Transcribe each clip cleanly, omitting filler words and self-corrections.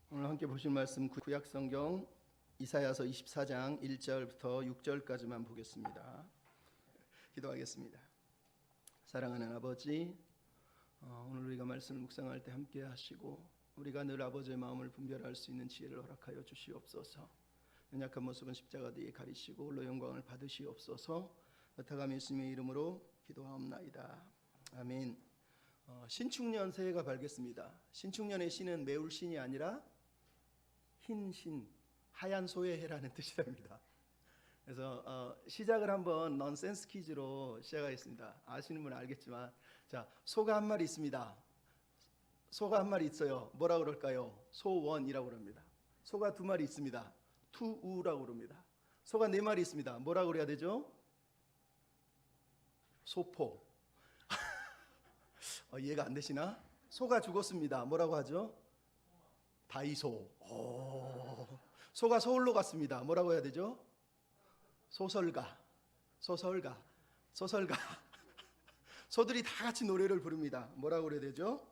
오늘 함께 보실 말씀 구약성경 이사야서 24장 1절부터 6절까지만 보겠습니다. 기도하겠습니다. 사랑하는 아버지, 오늘 우리가 말씀을 묵상할 때 함께 하시고 우리가 늘 아버지의 마음을 분별할 수 있는 지혜를 허락하여 주시옵소서. 연약한 모습은 십자가 뒤에 가리시고 홀로 영광을 받으시옵소서. 의탁함 예수님의 이름으로 기도하옵나이다. 아멘. 신축년 새해가 밝겠습니다. 신축년의 신은 매울 신이 아니라 흰 신, 하얀 소의 해라는 뜻이랍니다. 그래서 시작을 한번 넌센스 퀴즈로 시작하겠습니다. 아시는 분은 알겠지만, 자, 소가 한 마리 있습니다. 소가 한 마리 있어요. 뭐라 그럴까요? 소원이라고 그럽니다. 소가 두 마리 있습니다. 투우라고 그럽니다. 소가 네 마리 있습니다. 뭐라 그래야 되죠? 소포. 이해가 안 되시나? 소가 죽었습니다. 뭐라고 하죠? 다이소. 소가 서울로 갔습니다. 뭐라고 해야 되죠? 소설가. 소들이 다 같이 노래를 부릅니다. 뭐라고 그래야 되죠?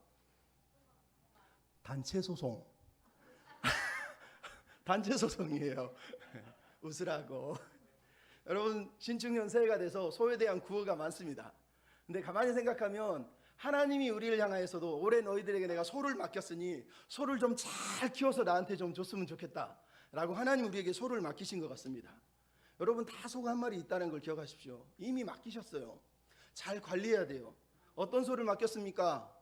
단체 소송. 단체 소송이에요. 웃으라고. 여러분, 신축년 새해가 돼서 소에 대한 구호가 많습니다. 근데 가만히 생각하면 하나님이 우리를 향하여서도 올해 너희들에게 내가 소를 맡겼으니 소를 좀 잘 키워서 나한테 좀 줬으면 좋겠다 라고 하나님 우리에게 소를 맡기신 것 같습니다. 여러분, 다 소가 한 마리 있다는 걸 기억하십시오. 이미 맡기셨어요. 잘 관리해야 돼요. 어떤 소를 맡겼습니까?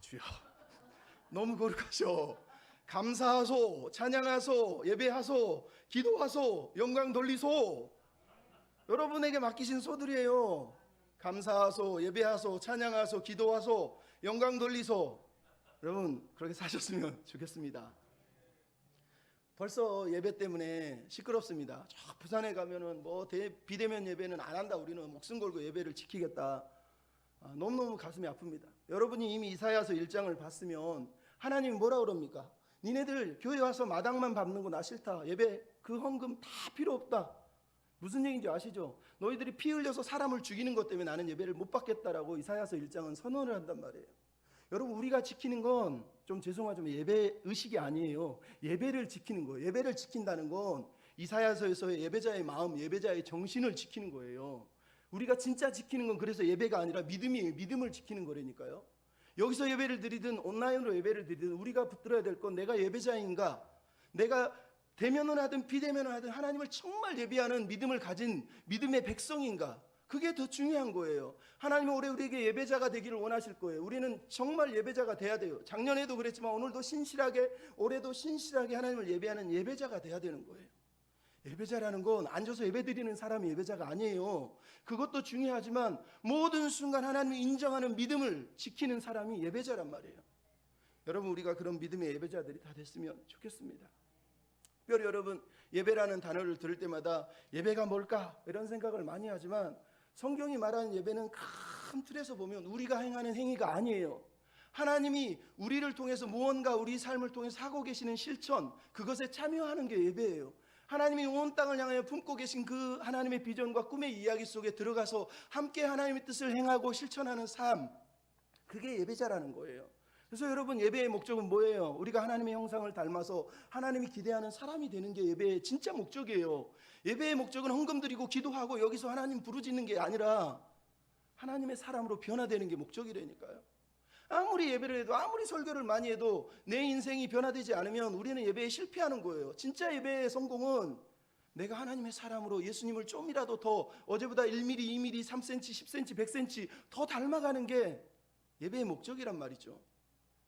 주여, 너무 거룩하셔. 감사하소, 찬양하소, 예배하소, 기도하소, 영광 돌리소. 여러분에게 맡기신 소들이에요. 감사하소, 예배하소, 찬양하소, 기도하소, 영광 돌리소. 여러분, 그렇게 사셨으면 좋겠습니다. 벌써 예배 때문에 시끄럽습니다. 저 부산에 가면은 비대면 예배는 안 한다. 우리는 목숨 걸고 예배를 지키겠다. 너무너무 가슴이 아픕니다. 여러분이 이미 이사야서 1장을 봤으면 하나님이 뭐라 그럽니까? 니네들 교회 와서 마당만 밟는 거 나 싫다. 예배 그 헌금 다 필요 없다. 무슨 얘기인지 아시죠? 너희들이 피 흘려서 사람을 죽이는 것 때문에 나는 예배를 못 받겠다라고 이사야서 1장은 선언을 한단 말이에요. 여러분, 우리가 지키는 건 좀 죄송하지만 예배 의식이 아니에요. 예배를 지키는 거예요. 예배를 지킨다는 건 이사야서에서의 예배자의 마음, 예배자의 정신을 지키는 거예요. 우리가 진짜 지키는 건 그래서 예배가 아니라 믿음이에요. 믿음을 지키는 거라니까요. 여기서 예배를 드리든 온라인으로 예배를 드리든 우리가 붙들어야 될 건 내가 예배자인가, 내가 대면을 하든 비대면을 하든 하나님을 정말 예배하는 믿음을 가진 믿음의 백성인가, 그게 더 중요한 거예요. 하나님은 올해 우리에게 예배자가 되기를 원하실 거예요. 우리는 정말 예배자가 돼야 돼요. 작년에도 그랬지만 오늘도 신실하게, 올해도 신실하게 하나님을 예배하는 예배자가 돼야 되는 거예요. 예배자라는 건 앉아서 예배드리는 사람이 예배자가 아니에요. 그것도 중요하지만 모든 순간 하나님이 인정하는 믿음을 지키는 사람이 예배자란 말이에요. 여러분, 우리가 그런 믿음의 예배자들이 다 됐으면 좋겠습니다. 특별히 여러분, 예배라는 단어를 들을 때마다 예배가 뭘까? 이런 생각을 많이 하지만 성경이 말하는 예배는 큰 틀에서 보면 우리가 행하는 행위가 아니에요. 하나님이 우리를 통해서 무언가 우리 삶을 통해서 하고 계시는 실천, 그것에 참여하는 게 예배예요. 하나님이 온 땅을 향하여 품고 계신 그 하나님의 비전과 꿈의 이야기 속에 들어가서 함께 하나님의 뜻을 행하고 실천하는 삶, 그게 예배자라는 거예요. 그래서 여러분, 예배의 목적은 뭐예요? 우리가 하나님의 형상을 닮아서 하나님이 기대하는 사람이 되는 게 예배의 진짜 목적이에요. 예배의 목적은 헌금 드리고 기도하고 여기서 하나님 부르짖는 게 아니라 하나님의 사람으로 변화되는 게 목적이라니까요. 아무리 예배를 해도, 아무리 설교를 많이 해도 내 인생이 변화되지 않으면 우리는 예배에 실패하는 거예요. 진짜 예배의 성공은 내가 하나님의 사람으로 예수님을 좀이라도 더 어제보다 1mm, 2mm, 3cm, 10cm, 100cm 더 닮아가는 게 예배의 목적이란 말이죠.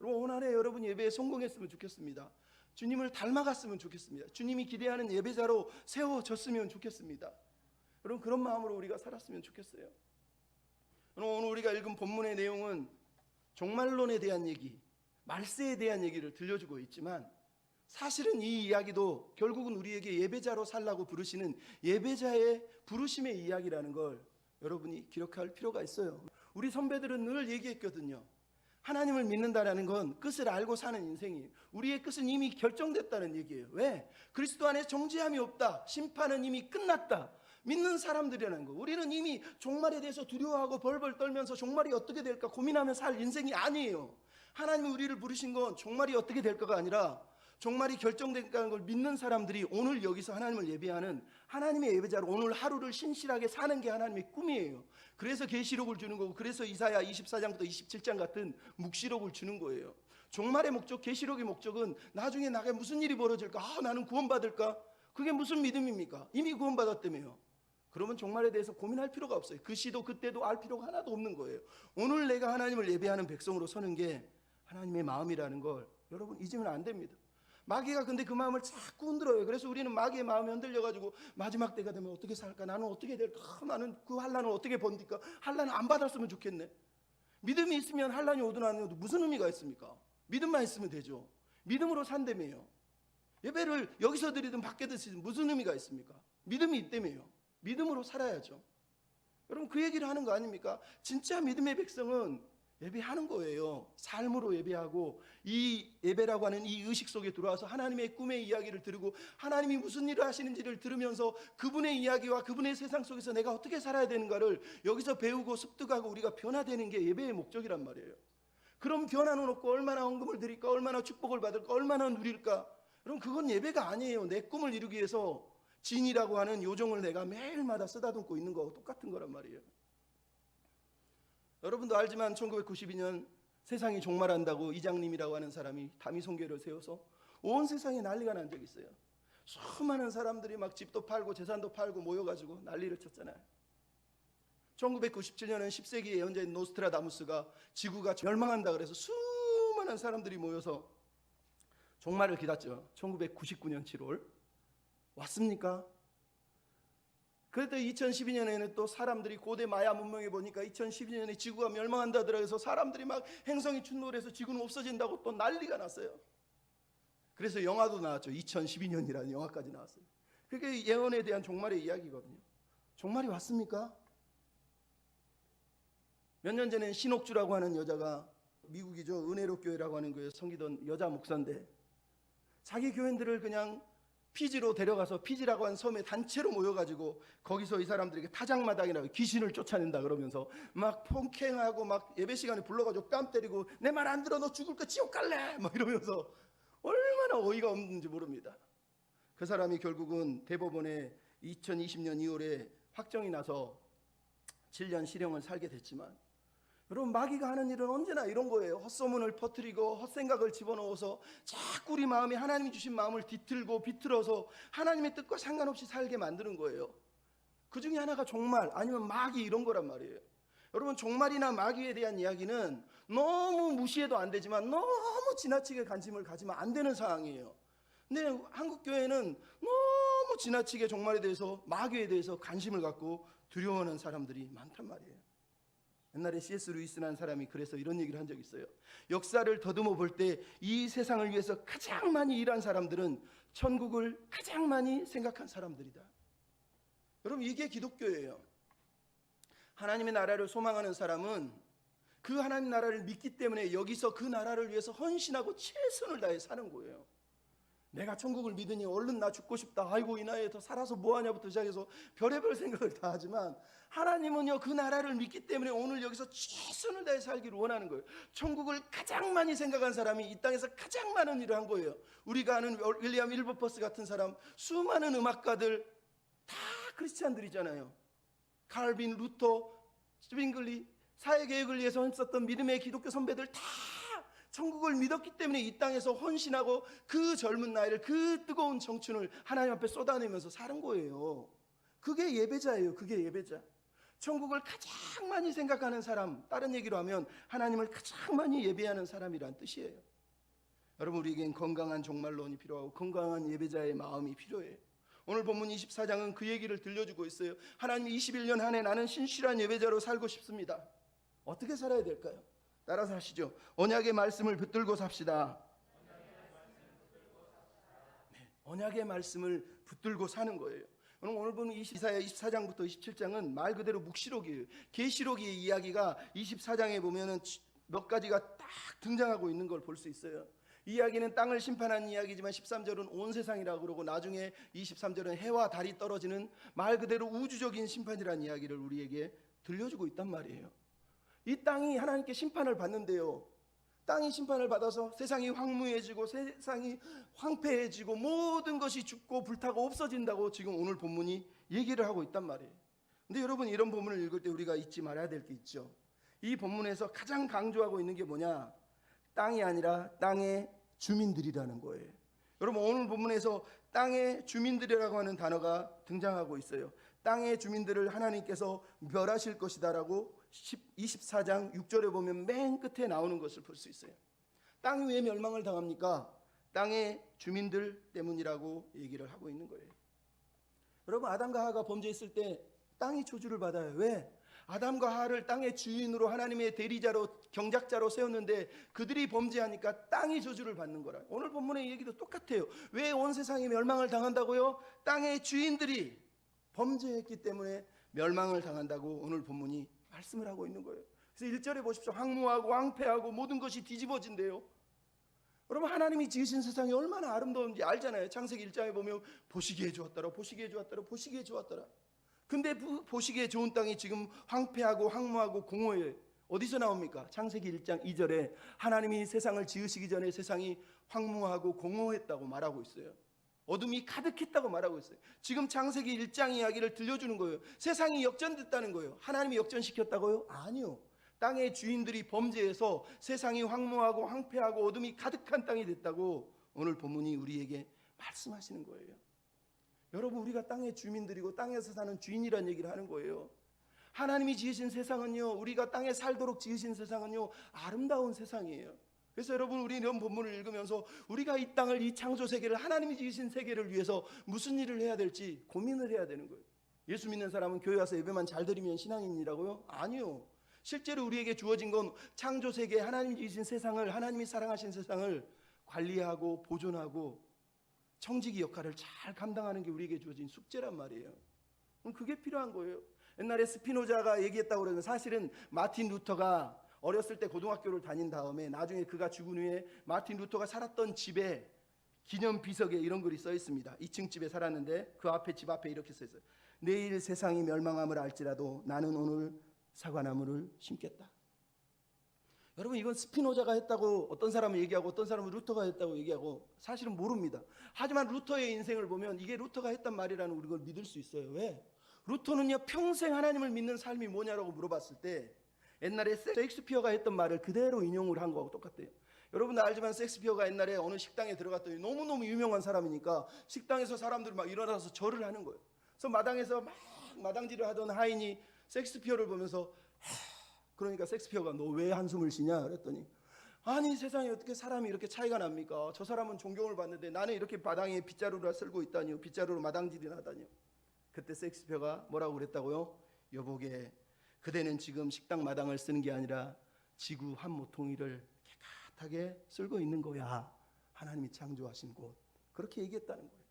여러분, 오늘 한해 여러분 예배에 성공했으면 좋겠습니다. 주님을 닮아갔으면 좋겠습니다. 주님이 기대하는 예배자로 세워졌으면 좋겠습니다. 여러분, 그런 마음으로 우리가 살았으면 좋겠어요. 오늘 우리가 읽은 본문의 내용은 종말론에 대한 얘기, 말세에 대한 얘기를 들려주고 있지만 사실은 이 이야기도 결국은 우리에게 예배자로 살라고 부르시는 예배자의 부르심의 이야기라는 걸 여러분이 기억할 필요가 있어요. 우리 선배들은 늘 얘기했거든요. 하나님을 믿는다라는 건 끝을 알고 사는 인생이에요. 우리의 끝은 이미 결정됐다는 얘기예요. 왜? 그리스도 안에 정죄함이 없다. 심판은 이미 끝났다. 믿는 사람들이라는 거. 우리는 이미 종말에 대해서 두려워하고 벌벌 떨면서 종말이 어떻게 될까 고민하며 살 인생이 아니에요. 하나님이 우리를 부르신 건 종말이 어떻게 될까가 아니라 종말이 결정된다는 걸 믿는 사람들이 오늘 여기서 하나님을 예배하는 하나님의 예배자로 오늘 하루를 신실하게 사는 게 하나님의 꿈이에요. 그래서 계시록을 주는 거고, 그래서 이사야 24장부터 27장 같은 묵시록을 주는 거예요. 종말의 목적, 계시록의 목적은 나중에 나게 무슨 일이 벌어질까? 나는 구원받을까? 그게 무슨 믿음입니까? 이미 구원받았다며요. 그러면 종말에 대해서 고민할 필요가 없어요. 그 시도 그때도 알 필요가 하나도 없는 거예요. 오늘 내가 하나님을 예배하는 백성으로 서는 게 하나님의 마음이라는 걸 여러분 잊으면 안 됩니다. 마귀가 근데 그 마음을 자꾸 흔들어요. 그래서 우리는 마귀의 마음이 흔들려가지고 마지막 때가 되면 어떻게 살까? 나는 어떻게 될까? 나는 그 환난을 어떻게 번딜까? 환난을 안 받았으면 좋겠네. 믿음이 있으면 환난이 오든 안 오든 무슨 의미가 있습니까? 믿음만 있으면 되죠. 믿음으로 산다며요. 예배를 여기서 드리든 밖에 드리든 무슨 의미가 있습니까? 믿음이 있다며요. 믿음으로 살아야죠. 여러분 그 얘기를 하는 거 아닙니까? 진짜 믿음의 백성은 예배하는 거예요. 삶으로 예배하고 이 예배라고 하는 이 의식 속에 들어와서 하나님의 꿈의 이야기를 들으고 하나님이 무슨 일을 하시는지를 들으면서 그분의 이야기와 그분의 세상 속에서 내가 어떻게 살아야 되는가를 여기서 배우고 습득하고 우리가 변화되는 게 예배의 목적이란 말이에요. 그럼 변화는 없고 얼마나 헌금을 드릴까? 얼마나 축복을 받을까? 얼마나 누릴까? 여러분 그건 예배가 아니에요. 내 꿈을 이루기 위해서 진이라고 하는 요정을 내가 매일마다 쓰다듬고 있는 거하고 똑같은 거란 말이에요. 여러분도 알지만 1992년 세상이 종말한다고 이장님이라고 하는 사람이 다미송교회를 세워서 온 세상에 난리가 난 적이 있어요. 수많은 사람들이 막 집도 팔고 재산도 팔고 모여가지고 난리를 쳤잖아요. 1997년은 10세기 예언자인 노스트라다무스가 지구가 멸망한다 그래서 수많은 사람들이 모여서 종말을 기다렸죠. 1999년 7월 왔습니까? 그래도 2012년에는 또 사람들이 고대 마야 문명에 보니까 2012년에 지구가 멸망한다더라 해서 사람들이 막 행성이 충돌해서 지구는 없어진다고 또 난리가 났어요. 그래서 영화도 나왔죠. 2012년이라는 영화까지 나왔어요. 그게 예언에 대한 종말의 이야기거든요. 종말이 왔습니까? 몇 년 전에 신옥주라고 하는 여자가 미국이죠. 은혜로 교회라고 하는 교회에 섬기던 여자 목사인데 자기 교인들을 그냥 피지로 데려가서 피지라고 하는 섬에 단체로 모여가지고 거기서 이 사람들에게 타작마당이라고 귀신을 쫓아낸다 그러면서 막 폭행하고 막 예배 시간에 불러가지고 뺨 때리고 내 말 안 들어 너 죽을 거 지옥 갈래 막 이러면서 얼마나 어이가 없는지 모릅니다. 그 사람이 결국은 대법원에 2020년 2월에 확정이 나서 7년 실형을 살게 됐지만 여러분 마귀가 하는 일은 언제나 이런 거예요. 헛소문을 퍼뜨리고 헛생각을 집어넣어서 자꾸 우리 마음이 하나님이 주신 마음을 뒤틀고 비틀어서 하나님의 뜻과 상관없이 살게 만드는 거예요. 그 중에 하나가 종말 아니면 마귀 이런 거란 말이에요. 여러분 종말이나 마귀에 대한 이야기는 너무 무시해도 안 되지만 너무 지나치게 관심을 가지면 안 되는 상황이에요. 근데 한국교회는 너무 지나치게 종말에 대해서 마귀에 대해서 관심을 갖고 두려워하는 사람들이 많단 말이에요. 옛날에 C.S. 루이스라는 사람이 그래서 이런 얘기를 한 적이 있어요. 역사를 더듬어 볼 때 이 세상을 위해서 가장 많이 일한 사람들은 천국을 가장 많이 생각한 사람들이다. 여러분 이게 기독교예요. 하나님의 나라를 소망하는 사람은 그 하나님 나라를 믿기 때문에 여기서 그 나라를 위해서 헌신하고 최선을 다해 사는 거예요. 내가 천국을 믿으니 얼른 나 죽고 싶다. 아이고 이 나이에 더 살아서 뭐하냐부터 시작해서 별의별 생각을 다 하지만 하나님은요 그 나라를 믿기 때문에 오늘 여기서 최선을 다해 살기를 원하는 거예요. 천국을 가장 많이 생각한 사람이 이 땅에서 가장 많은 일을 한 거예요. 우리가 아는 윌리엄 윌버퍼스 같은 사람, 수많은 음악가들 다 크리스찬들이잖아요. 칼빈, 루터, 스윙글리, 사회개혁을 위해서 힘썼던 믿음의 기독교 선배들 다 천국을 믿었기 때문에 이 땅에서 헌신하고 그 젊은 나이를 그 뜨거운 청춘을 하나님 앞에 쏟아내면서 사는 거예요. 그게 예배자예요. 그게 예배자. 천국을 가장 많이 생각하는 사람, 다른 얘기로 하면 하나님을 가장 많이 예배하는 사람이란 뜻이에요. 여러분 우리에겐 건강한 종말론이 필요하고 건강한 예배자의 마음이 필요해요. 오늘 본문 24장은 그 얘기를 들려주고 있어요. 하나님 21년 한 해 나는 신실한 예배자로 살고 싶습니다. 어떻게 살아야 될까요? 따라서 하시죠. 언약의 말씀을 붙들고 삽시다. 네, 언약의 말씀을 붙들고 사는 거예요. 오늘 보는 이사야 24장부터 27장은 말 그대로 묵시록이에요. 계시록의 이야기가 24장에 보면은 몇 가지가 딱 등장하고 있는 걸 볼 수 있어요. 이 이야기는 땅을 심판하는 이야기지만 13절은 온 세상이라고 그러고 나중에 23절은 해와 달이 떨어지는 말 그대로 우주적인 심판이라는 이야기를 우리에게 들려주고 있단 말이에요. 이 땅이 하나님께 심판을 받는데요. 땅이 심판을 받아서 세상이 황무해지고 세상이 황폐해지고 모든 것이 죽고 불타고 없어진다고 지금 오늘 본문이 얘기를 하고 있단 말이에요. 근데 여러분, 이런 본문을 읽을 때 우리가 잊지 말아야 될 게 있죠. 이 본문에서 가장 강조하고 있는 게 뭐냐? 땅이 아니라 땅의 주민들이라는 거예요. 여러분, 오늘 본문에서 땅의 주민들이라고 하는 단어가 등장하고 있어요. 땅의 주민들을 하나님께서 멸하실 것이다라고 24장 6절에 보면 맨 끝에 나오는 것을 볼 수 있어요. 땅이 왜 멸망을 당합니까? 땅의 주민들 때문이라고 얘기를 하고 있는 거예요. 여러분, 아담과 하와가 범죄했을 때 땅이 저주를 받아요. 왜? 아담과 하와를 땅의 주인으로 하나님의 대리자로 경작자로 세웠는데 그들이 범죄하니까 땅이 저주를 받는 거라. 오늘 본문의 얘기도 똑같아요. 왜 온 세상이 멸망을 당한다고요? 땅의 주인들이 범죄했기 때문에 멸망을 당한다고 오늘 본문이 말씀을 하고 있는 거예요. 그래서 1절에 보십시오. 황무하고 황폐하고 모든 것이 뒤집어진대요. 여러분, 하나님이 지으신 세상이 얼마나 아름다운지 알잖아요. 창세기 1장에 보면 보시기에 좋았더라, 보시기에 좋았더라, 보시기에 좋았더라. 근데 보시기에 좋은 땅이 지금 황폐하고 황무하고 공허해요. 어디서 나옵니까? 창세기 1장 2절에 하나님이 세상을 지으시기 전에 세상이 황무하고 공허했다고 말하고 있어요. 어둠이 가득했다고 말하고 있어요. 지금 창세기 1장 이야기를 들려주는 거예요. 세상이 역전됐다는 거예요. 하나님이 역전시켰다고요? 아니요. 땅의 주인들이 범죄해서 세상이 황무하고 황폐하고 어둠이 가득한 땅이 됐다고 오늘 본문이 우리에게 말씀하시는 거예요. 여러분, 우리가 땅의 주민들이고 땅에서 사는 주인이라는 얘기를 하는 거예요. 하나님이 지으신 세상은요, 우리가 땅에 살도록 지으신 세상은요, 아름다운 세상이에요. 그래서 여러분, 우리 이런 본문을 읽으면서 우리가 이 땅을, 이 창조 세계를, 하나님이 지으신 세계를 위해서 무슨 일을 해야 될지 고민을 해야 되는 거예요. 예수 믿는 사람은 교회 와서 예배만 잘 드리면 신앙인이라고요? 아니요. 실제로 우리에게 주어진 건 창조 세계, 하나님이 지으신 세상을, 하나님이 사랑하신 세상을 관리하고 보존하고 청지기 역할을 잘 감당하는 게 우리에게 주어진 숙제란 말이에요. 그게 필요한 거예요. 옛날에 스피노자가 얘기했다고 그러면 사실은 마틴 루터가 어렸을 때 고등학교를 다닌 다음에 나중에 그가 죽은 후에 마틴 루터가 살았던 집에 기념 비석에 이런 글이 써 있습니다. 2층 집에 살았는데 그 앞에, 집 앞에 이렇게 써 있어요. 내일 세상이 멸망함을 알지라도 나는 오늘 사과나무를 심겠다. 여러분, 이건 스피노자가 했다고 어떤 사람은 얘기하고 어떤 사람은 루터가 했다고 얘기하고 사실은 모릅니다. 하지만 루터의 인생을 보면 이게 루터가 했단 말이라는 우리가 믿을 수 있어요. 왜? 루터는요, 평생 하나님을 믿는 삶이 뭐냐라고 물어봤을 때 옛날에 셰익스피어가 했던 말을 그대로 인용을 한 거하고 똑같대요. 여러분 알지만 셰익스피어가 옛날에 어느 식당에 들어갔더니 너무너무 유명한 사람이니까 식당에서 사람들이 막 일어나서 절을 하는 거예요. 그래서 마당에서 막 마당질을 하던 하인이 셰익스피어를 보면서 그러니까 셰익스피어가 너 왜 한숨을 쉬냐 그랬더니 아니 세상에 어떻게 사람이 이렇게 차이가 납니까? 저 사람은 존경을 받는데 나는 이렇게 마당에 빗자루를 쓸고 있다니요. 빗자루로 마당질이나 하다니요. 그때 셰익스피어가 뭐라고 그랬다고요? 여보게, 그대는 지금 식당 마당을 쓰는 게 아니라 지구 한 모퉁이를 깨끗하게 쓸고 있는 거야. 하나님이 창조하신 곳. 그렇게 얘기했다는 거예요.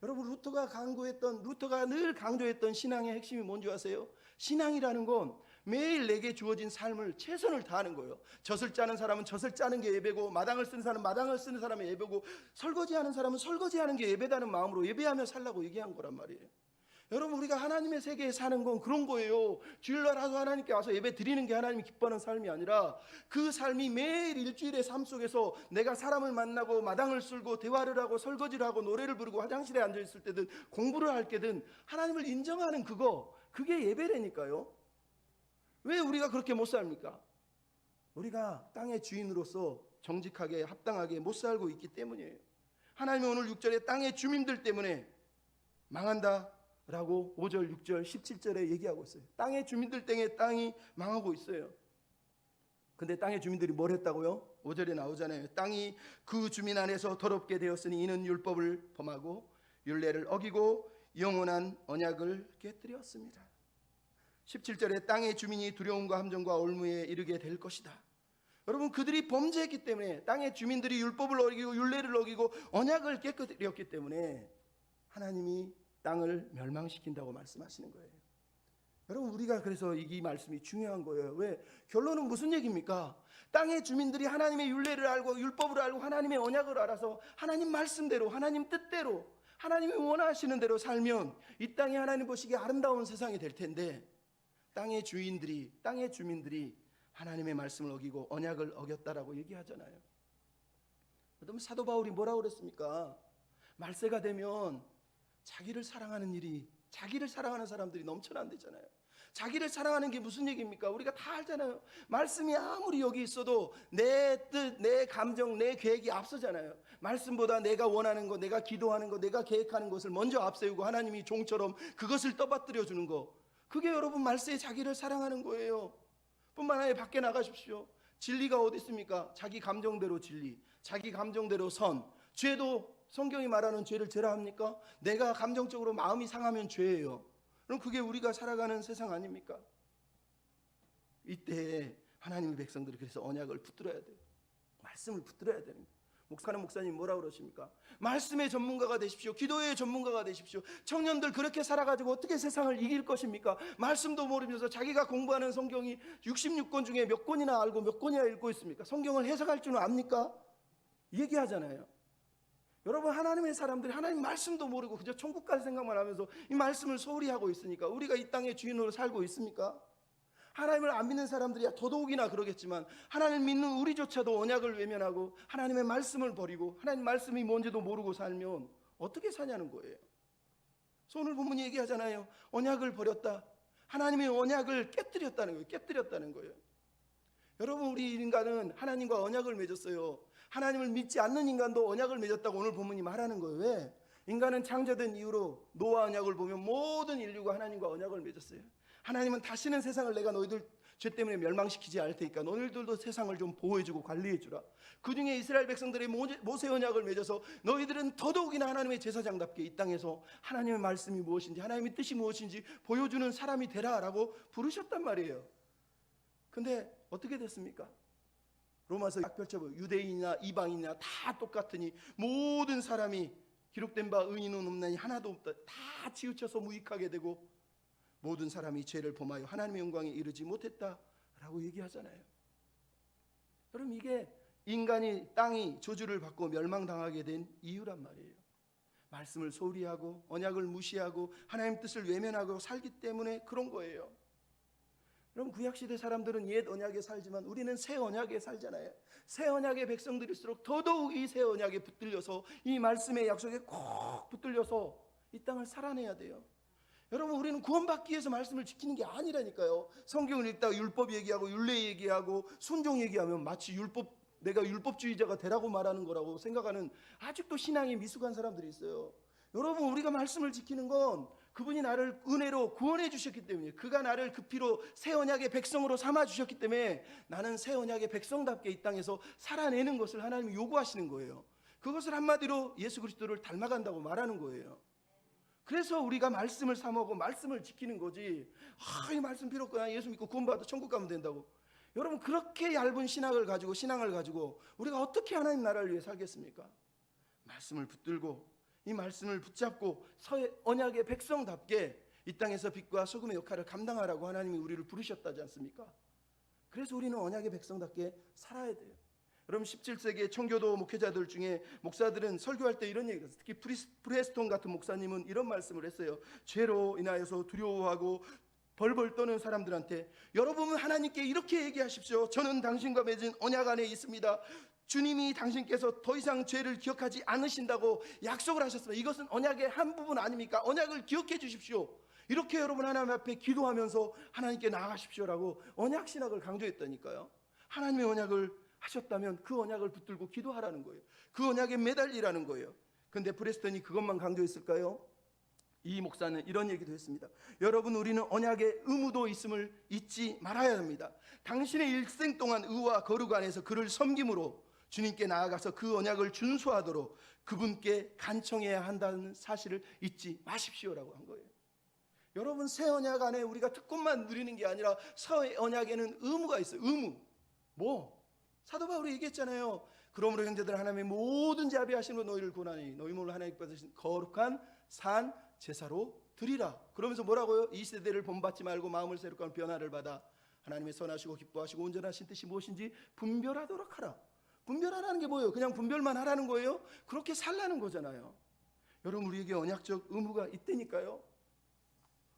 여러분, 루터가 늘 강조했던 신앙의 핵심이 뭔지 아세요? 신앙이라는 건 매일 내게 주어진 삶을 최선을 다하는 거예요. 젖을 짜는 사람은 젖을 짜는 게 예배고, 마당을 쓰는 사람은 마당을 쓰는 사람의 예배고, 설거지하는 사람은 설거지하는 게 예배다는 마음으로 예배하며 살라고 얘기한 거란 말이에요. 여러분, 우리가 하나님의 세계에 사는 건 그런 거예요. 주일날 와서 하나님께 와서 예배 드리는 게 하나님이 기뻐하는 삶이 아니라 그 삶이 매일 일주일의 삶 속에서 내가 사람을 만나고 마당을 쓸고 대화를 하고 설거지를 하고 노래를 부르고 화장실에 앉아있을 때든 공부를 할 때든 하나님을 인정하는 그게 예배라니까요. 왜 우리가 그렇게 못 삽니까? 우리가 땅의 주인으로서 정직하게 합당하게 못 살고 있기 때문이에요. 하나님이 오늘 6절에 땅의 주민들 때문에 망한다 라고 5절, 6절, 17절에 얘기하고 있어요. 땅의 주민들 때문에 땅이 망하고 있어요. 근데 땅의 주민들이 뭘 했다고요? 5절에 나오잖아요. 땅이 그 주민 안에서 더럽게 되었으니 이는 율법을 범하고 율례를 어기고 영원한 언약을 깨뜨렸습니다. 17절에 땅의 주민이 두려움과 함정과 올무에 이르게 될 것이다. 여러분, 그들이 범죄했기 때문에, 땅의 주민들이 율법을 어기고 율례를 어기고 언약을 깨뜨렸기 때문에 하나님이 땅을 멸망시킨다고 말씀하시는 거예요. 여러분, 우리가 그래서 이 말씀이 중요한 거예요. 왜? 결론은 무슨 얘기입니까? 땅의 주민들이 하나님의 율례를 알고 율법을 알고 하나님의 언약을 알아서 하나님 말씀대로, 하나님 뜻대로, 하나님이 원하시는 대로 살면 이 땅이 하나님 보시기에 아름다운 세상이 될 텐데, 땅의 주민들이 하나님의 말씀을 어기고 언약을 어겼다라고 얘기하잖아요. 그러면 사도 바울이 뭐라고 그랬습니까? 말세가 되면 자기를 사랑하는 일이, 자기를 사랑하는 사람들이 넘쳐난대잖아요. 자기를 사랑하는 게 무슨 얘기입니까? 우리가 다 알잖아요. 말씀이 아무리 여기 있어도 내 뜻, 내 감정, 내 계획이 앞서잖아요. 말씀보다 내가 원하는 거, 내가 기도하는 거, 내가 계획하는 것을 먼저 앞세우고 하나님이 종처럼 그것을 떠받들여 주는 거, 그게 여러분 말세에 자기를 사랑하는 거예요. 뿐만 아니라 밖에 나가십시오. 진리가 어디 있습니까? 자기 감정대로 진리, 자기 감정대로 선. 죄도 성경이 말하는 죄를 죄라 합니까? 내가 감정적으로 마음이 상하면 죄예요. 그럼 그게 우리가 살아가는 세상 아닙니까? 이때 하나님의 백성들이 그래서 언약을 붙들어야 돼요. 말씀을 붙들어야 되는 거예요. 목사님 뭐라 그러십니까? 말씀의 전문가가 되십시오. 기도의 전문가가 되십시오. 청년들 그렇게 살아가지고 어떻게 세상을 이길 것입니까? 말씀도 모르면서 자기가 공부하는 성경이 66권 중에 몇 권이나 알고 몇 권이나 읽고 있습니까? 성경을 해석할 줄은 압니까? 얘기하잖아요. 여러분, 하나님의 사람들이 하나님 말씀도 모르고 그저 천국 갈 생각만 하면서 이 말씀을 소홀히 하고 있으니까 우리가 이 땅의 주인으로 살고 있습니까? 하나님을 안 믿는 사람들이야 더더욱이나 그러겠지만 하나님 믿는 우리조차도 언약을 외면하고 하나님의 말씀을 버리고 하나님 말씀이 뭔지도 모르고 살면 어떻게 사냐는 거예요. 오늘 본문이 얘기하잖아요. 언약을 버렸다. 하나님의 언약을 깨뜨렸다는 거예요. 깨뜨렸다는 거예요. 여러분, 우리 인간은 하나님과 언약을 맺었어요. 하나님을 믿지 않는 인간도 언약을 맺었다고 오늘 본문이 말하는 거예요. 왜? 인간은 창조된 이후로 노아 언약을 보면 모든 인류가 하나님과 언약을 맺었어요. 하나님은 다시는 세상을 내가 너희들 죄 때문에 멸망시키지 않을 테니까 너희들도 세상을 좀 보호해주고 관리해주라. 그 중에 이스라엘 백성들의 모세 언약을 맺어서 너희들은 더더욱이나 하나님의 제사장답게 이 땅에서 하나님의 말씀이 무엇인지 하나님의 뜻이 무엇인지 보여주는 사람이 되라라고 부르셨단 말이에요. 근데 어떻게 됐습니까? 로마서 딱 펼쳐보면 유대인이나 이방인이나 다 똑같으니 모든 사람이 기록된 바 의인은 없나니 하나도 없다. 다 치우쳐서 무익하게 되고 모든 사람이 죄를 범하여 하나님의 영광에 이르지 못했다라고 얘기하잖아요. 여러분, 이게 인간이 땅이 저주를 받고 멸망당하게 된 이유란 말이에요. 말씀을 소홀히 하고 언약을 무시하고 하나님 뜻을 외면하고 살기 때문에 그런 거예요. 여러분, 구약시대 사람들은 옛 언약에 살지만 우리는 새 언약에 살잖아요. 새 언약의 백성들일수록 더더욱 이 새 언약에 붙들려서 이 말씀의 약속에 꼭 붙들려서 이 땅을 살아내야 돼요. 여러분, 우리는 구원받기 위해서 말씀을 지키는 게 아니라니까요. 성경을 읽다가 율법 얘기하고 율례 얘기하고 순종 얘기하면 마치 내가 율법주의자가 되라고 말하는 거라고 생각하는 아직도 신앙이 미숙한 사람들이 있어요. 여러분, 우리가 말씀을 지키는 건 그분이 나를 은혜로 구원해 주셨기 때문에, 그가 나를 그 피로 새 언약의 백성으로 삼아 주셨기 때문에 나는 새 언약의 백성답게 이 땅에서 살아내는 것을 하나님이 요구하시는 거예요. 그것을 한마디로 예수 그리스도를 닮아간다고 말하는 거예요. 그래서 우리가 말씀을 사모하고 말씀을 지키는 거지. 이 말씀 필요 없구나. 예수 믿고 구원받아 천국 가면 된다고. 여러분, 그렇게 얇은 신앙을 가지고 우리가 어떻게 하나님 나라를 위해 살겠습니까? 말씀을 붙들고 이 말씀을 붙잡고 새 언약의 백성답게 이 땅에서 빛과 소금의 역할을 감당하라고 하나님이 우리를 부르셨다지 않습니까? 그래서 우리는 언약의 백성답게 살아야 돼요. 여러분, 17세기의 청교도 목회자들 중에 목사들은 설교할 때 이런 얘기를 했어요. 특히 프레스톤 같은 목사님은 이런 말씀을 했어요. 죄로 인하여서 두려워하고 벌벌 떠는 사람들한테 여러분은 하나님께 이렇게 얘기하십시오. 저는 당신과 맺은 언약 안에 있습니다. 주님이 당신께서 더 이상 죄를 기억하지 않으신다고 약속을 하셨습니다. 이것은 언약의 한 부분 아닙니까? 언약을 기억해 주십시오. 이렇게 여러분 하나님 앞에 기도하면서 하나님께 나아가십시오라고 언약 신학을 강조했다니까요. 하나님의 언약을 하셨다면 그 언약을 붙들고 기도하라는 거예요. 그 언약에 매달리라는 거예요. 근데 프레스턴이 그것만 강조했을까요? 이 목사는 이런 얘기도 했습니다. 여러분, 우리는 언약의 의무도 있음을 잊지 말아야 합니다. 당신의 일생 동안 의와 거룩 안에서 그를 섬김으로 주님께 나아가서 그 언약을 준수하도록 그분께 간청해야 한다는 사실을 잊지 마십시오라고 한 거예요. 여러분, 새 언약 안에 우리가 특권만 누리는 게 아니라 새 언약에는 의무가 있어요. 의무. 사도 바울이 얘기했잖아요. 그러므로 형제들, 하나님의 모든 자비하심으로 너희를 구하니 너희 몸을 하나님께 받으신 거룩한 산 제사로 드리라. 그러면서 뭐라고요? 이 세대를 본받지 말고 마음을 새롭게 하는 변화를 받아 하나님의 선하시고 기뻐하시고 온전하신 뜻이 무엇인지 분별하도록 하라. 분별하라는 게 뭐예요? 그냥 분별만 하라는 거예요? 그렇게 살라는 거잖아요. 여러분, 우리에게 언약적 의무가 있다니까요.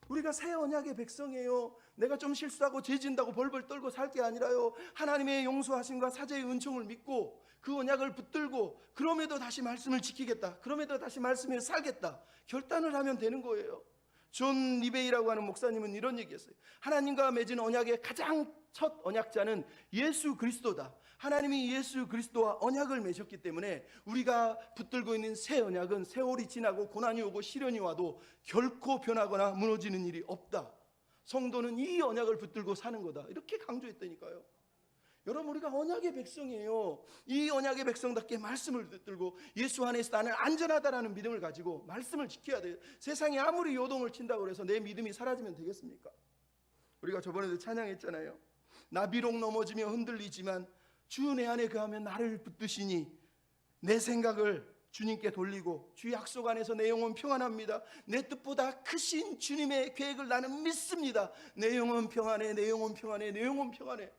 우리가 새 언약의 백성이에요. 내가 좀 실수하고 죄진다고 벌벌 떨고 살 게 아니라요. 하나님의 용서하심과 사죄의 은총을 믿고 그 언약을 붙들고 그럼에도 다시 말씀을 지키겠다. 그럼에도 다시 말씀에 살겠다. 결단을 하면 되는 거예요. 존 리베이라고 하는 목사님은 이런 얘기했어요. 하나님과 맺은 언약의 가장 첫 언약자는 예수 그리스도다. 하나님이 예수 그리스도와 언약을 맺었기 때문에 우리가 붙들고 있는 새 언약은 세월이 지나고 고난이 오고 시련이 와도 결코 변하거나 무너지는 일이 없다. 성도는 이 언약을 붙들고 사는 거다. 이렇게 강조했다니까요. 여러분, 우리가 언약의 백성이에요. 이 언약의 백성답게 말씀을 붙들고 예수 안에서 나는 안전하다라는 믿음을 가지고 말씀을 지켜야 돼요. 세상이 아무리 요동을 친다고 해서 내 믿음이 사라지면 되겠습니까? 우리가 저번에도 찬양했잖아요. 나 비록 넘어지며 흔들리지만 주 내 안에 거하면 나를 붙드시니 내 생각을 주님께 돌리고 주 약속 안에서 내 영혼 평안합니다. 내 뜻보다 크신 주님의 계획을 나는 믿습니다. 내 영혼 평안해, 내 영혼 평안해, 내 영혼 평안해.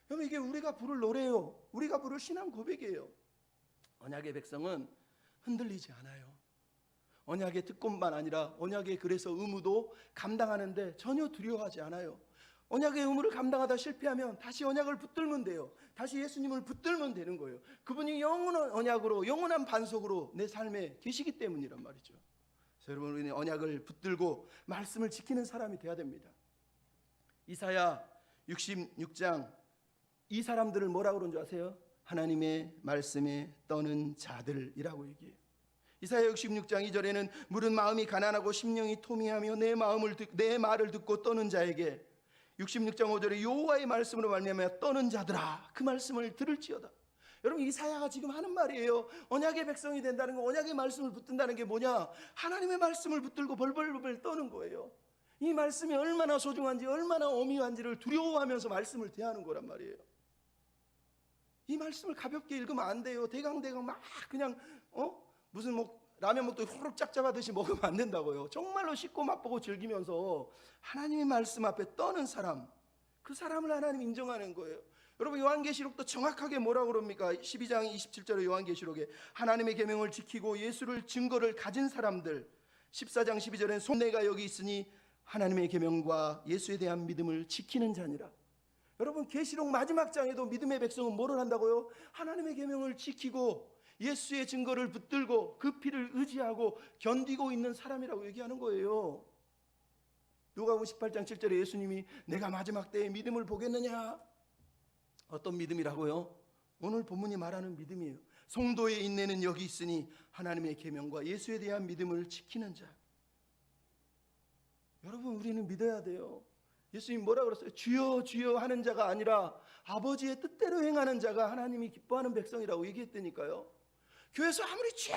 그럼 이게 우리가 부를 노래예요. 우리가 부를 신앙 고백이에요. 언약의 백성은 흔들리지 않아요. 언약의 특권만 아니라 언약의 그래서 의무도 감당하는데 전혀 두려워하지 않아요. 언약의 의무를 감당하다 실패하면 다시 언약을 붙들면 돼요. 다시 예수님을 붙들면 되는 거예요. 그분이 영원한 언약으로 영원한 반석으로 내 삶에 계시기 때문이란 말이죠. 그래서 여러분, 우리는 언약을 붙들고 말씀을 지키는 사람이 돼야 됩니다. 이사야 66장 이 사람들을 뭐라고 그런 줄 아세요? 하나님의 말씀에 떠는 자들이라고 얘기해요. 이사야 66장 2절에는 물은 마음이 가난하고 심령이 토미하며 내 말을 듣고 떠는 자에게 66장 5절에 여호와의 말씀으로 말미암아 떠는 자들아 그 말씀을 들을지어다. 여러분, 이사야가 지금 하는 말이에요. 언약의 백성이 된다는 거, 언약의 말씀을 붙든다는 게 뭐냐? 하나님의 말씀을 붙들고 벌벌벌 떠는 거예요. 이 말씀이 얼마나 소중한지 얼마나 오묘한지를 두려워하면서 말씀을 대하는 거란 말이에요. 이 말씀을 가볍게 읽으면 안 돼요. 대강대강 막 그냥 무슨 라면 먹도 후루룩 짝잡아듯이 먹으면 안 된다고요. 정말로 씹고 맛보고 즐기면서 하나님의 말씀 앞에 떠는 사람, 그 사람을 하나님 인정하는 거예요. 여러분, 요한계시록도 정확하게 뭐라고 그럽니까? 12장 27절의 요한계시록에 하나님의 계명을 지키고 예수를 증거를 가진 사람들, 14장 12절엔 내가 여기 있으니 하나님의 계명과 예수에 대한 믿음을 지키는 자니라. 여러분, 계시록 마지막 장에도 믿음의 백성은 뭐를 한다고요? 하나님의 계명을 지키고 예수의 증거를 붙들고 그 피를 의지하고 견디고 있는 사람이라고 얘기하는 거예요. 누가복음 18장 7절에 예수님이 내가 마지막 때에 믿음을 보겠느냐? 어떤 믿음이라고요? 오늘 본문이 말하는 믿음이에요. 성도의 인내는 여기 있으니 하나님의 계명과 예수에 대한 믿음을 지키는 자. 여러분, 우리는 믿어야 돼요. 예수님 뭐라 그랬어요? 주여 주여 하는 자가 아니라 아버지의 뜻대로 행하는 자가 하나님이 기뻐하는 백성이라고 얘기했다니까요. 교회에서 아무리 주여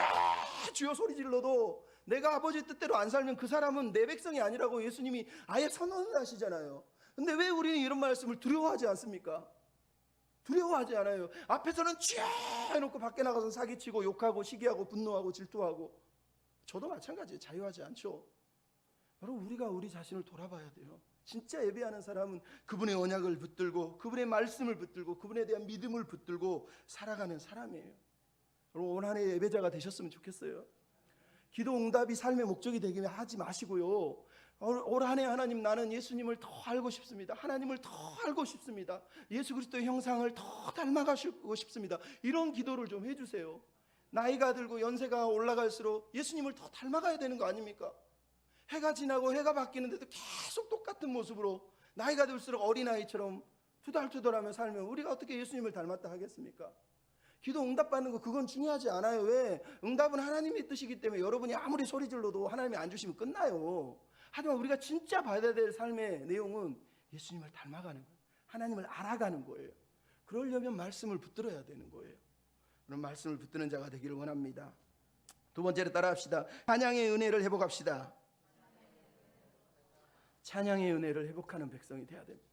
주여 소리 질러도 내가 아버지의 뜻대로 안 살면 그 사람은 내 백성이 아니라고 예수님이 아예 선언을 하시잖아요. 근데 왜 우리는 이런 말씀을 두려워하지 않습니까? 두려워하지 않아요. 앞에서는 주여 해놓고 밖에 나가서 사기치고 욕하고 시기하고 분노하고 질투하고. 저도 마찬가지예요. 자유하지 않죠. 여러분, 우리가 우리 자신을 돌아봐야 돼요. 진짜 예배하는 사람은 그분의 언약을 붙들고 그분의 말씀을 붙들고 그분에 대한 믿음을 붙들고 살아가는 사람이에요. 여러분, 올 한 해 예배자가 되셨으면 좋겠어요. 기도 응답이 삶의 목적이 되게 하지 마시고요. 올 한 해 하나님, 나는 예수님을 더 알고 싶습니다. 하나님을 더 알고 싶습니다. 예수 그리스도의 형상을 더 닮아가고 싶습니다. 이런 기도를 좀 해주세요. 나이가 들고 연세가 올라갈수록 예수님을 더 닮아가야 되는 거 아닙니까? 해가 지나고 해가 바뀌는데도 계속 똑같은 모습으로 나이가 들수록 어린아이처럼 투덜투덜하며 살면 우리가 어떻게 예수님을 닮았다 하겠습니까? 기도 응답받는 거 그건 중요하지 않아요. 왜? 응답은 하나님의 뜻이기 때문에 여러분이 아무리 소리 질러도 하나님이 안 주시면 끝나요. 하지만 우리가 진짜 받아야 될 삶의 내용은 예수님을 닮아가는 거예요. 하나님을 알아가는 거예요. 그러려면 말씀을 붙들어야 되는 거예요. 그런 말씀을 붙드는 자가 되기를 원합니다. 두 번째로 따라합시다. 찬양의 은혜를 회복합시다. 찬양의 은혜를 회복하는 백성이 돼야 됩니다.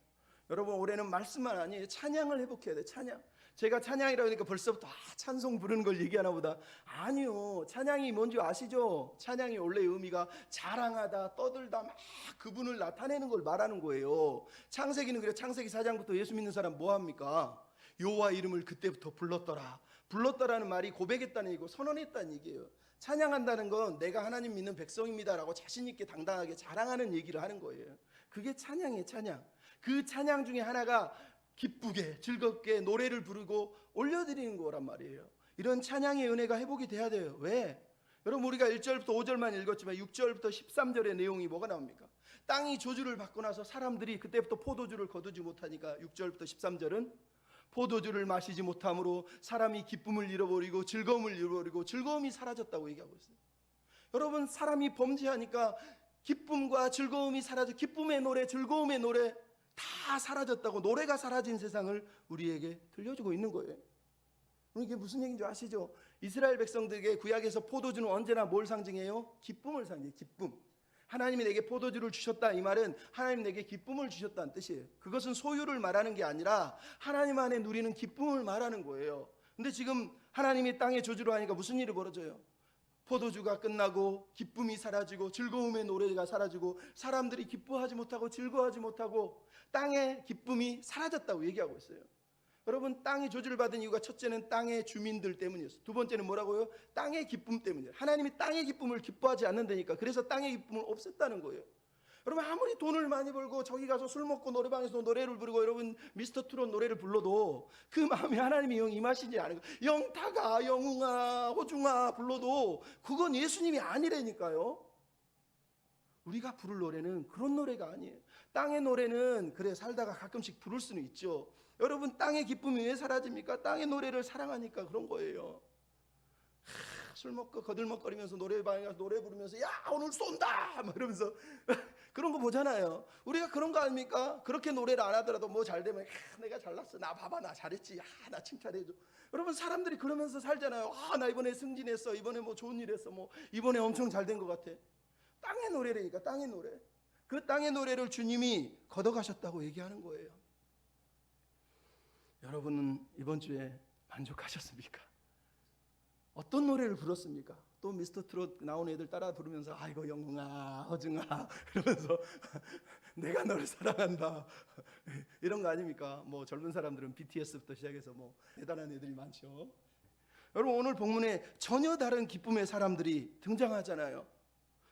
여러분, 올해는 말씀만 아니에요. 찬양을 회복해야 돼요. 찬양. 제가 찬양이라고 하니까 벌써부터 찬송 부르는 걸 얘기하나 보다. 아니요. 찬양이 뭔지 아시죠? 찬양이 원래 의미가 자랑하다, 떠들다, 막 그분을 나타내는 걸 말하는 거예요. 창세기는 그래. 창세기 4장부터 예수 믿는 사람 뭐 합니까? 여호와 이름을 그때부터 불렀더라. 불렀다라는 말이 고백했다는 얘기고 선언했다는 얘기예요. 찬양한다는 건 내가 하나님 믿는 백성입니다라고 자신 있게 당당하게 자랑하는 얘기를 하는 거예요. 그게 찬양이에요. 찬양. 그 찬양 중에 하나가 기쁘게 즐겁게 노래를 부르고 올려드리는 거란 말이에요. 이런 찬양의 은혜가 회복이 돼야 돼요. 왜? 여러분, 우리가 1절부터 5절만 읽었지만 6절부터 13절의 내용이 뭐가 나옵니까? 땅이 저주를 받고 나서 사람들이 그때부터 포도주를 거두지 못하니까 6절부터 13절은 포도주를 마시지 못함으로 사람이 기쁨을 잃어버리고 즐거움을 잃어버리고 즐거움이 사라졌다고 얘기하고 있어요. 여러분, 사람이 범죄하니까 기쁨과 즐거움이 사라져, 기쁨의 노래, 즐거움의 노래 다 사라졌다고, 노래가 사라진 세상을 우리에게 들려주고 있는 거예요. 이게 무슨 얘기인지 아시죠? 이스라엘 백성들에게 구약에서 포도주는 언제나 뭘 상징해요? 기쁨을 상징해요. 기쁨. 하나님이 내게 포도주를 주셨다, 이 말은 하나님 내게 기쁨을 주셨다는 뜻이에요. 그것은 소유를 말하는 게 아니라 하나님 안에 누리는 기쁨을 말하는 거예요. 근데 지금 하나님이 땅에 저주를 하니까 무슨 일이 벌어져요? 포도주가 끝나고 기쁨이 사라지고 즐거움의 노래가 사라지고 사람들이 기뻐하지 못하고 즐거워하지 못하고 땅의 기쁨이 사라졌다고 얘기하고 있어요. 여러분, 땅이 저주를 받은 이유가 첫째는 땅의 주민들 때문이었어요. 두 번째는 뭐라고요? 땅의 기쁨 때문이에요. 하나님이 땅의 기쁨을 기뻐하지 않는다니까. 그래서 땅의 기쁨을 없앴다는 거예요. 여러분, 아무리 돈을 많이 벌고 저기 가서 술 먹고 노래방에서 노래를 부르고 여러분 미스터 트롯 노래를 불러도 그 마음에 하나님의 영이 임하시지 않은 거예요. 영타가 영웅아 호중아 불러도 그건 예수님이 아니라니까요. 우리가 부를 노래는 그런 노래가 아니에요. 땅의 노래는 그래 살다가 가끔씩 부를 수는 있죠. 여러분, 땅의 기쁨이 왜 사라집니까? 땅의 노래를 사랑하니까 그런 거예요. 술 먹고 거들먹거리면서 노래방에 가서 노래 부르면서 야 오늘 쏜다 막 이러면서 그런 거 보잖아요. 우리가 그런 거 아닙니까? 그렇게 노래를 안 하더라도 뭐 잘 되면 내가 잘났어, 나 봐봐 나 잘했지, 나 칭찬해줘. 여러분, 사람들이 그러면서 살잖아요. 나 이번에 승진했어, 이번에 뭐 좋은 일 했어, 뭐 이번에 엄청 잘 된 것 같아. 땅의 노래라니까. 땅의 노래. 그 땅의 노래를 주님이 걷어가셨다고 얘기하는 거예요. 여러분은 이번 주에 만족하셨습니까? 어떤 노래를 불렀습니까? 또 미스터 트롯 나온 애들 따라 부르면서 아이고 영웅아 허중아 이러면서 내가 너를 사랑한다 이런 거 아닙니까? 뭐 젊은 사람들은 BTS부터 시작해서 뭐 대단한 애들이 많죠. 여러분, 오늘 본문에 전혀 다른 기쁨의 사람들이 등장하잖아요.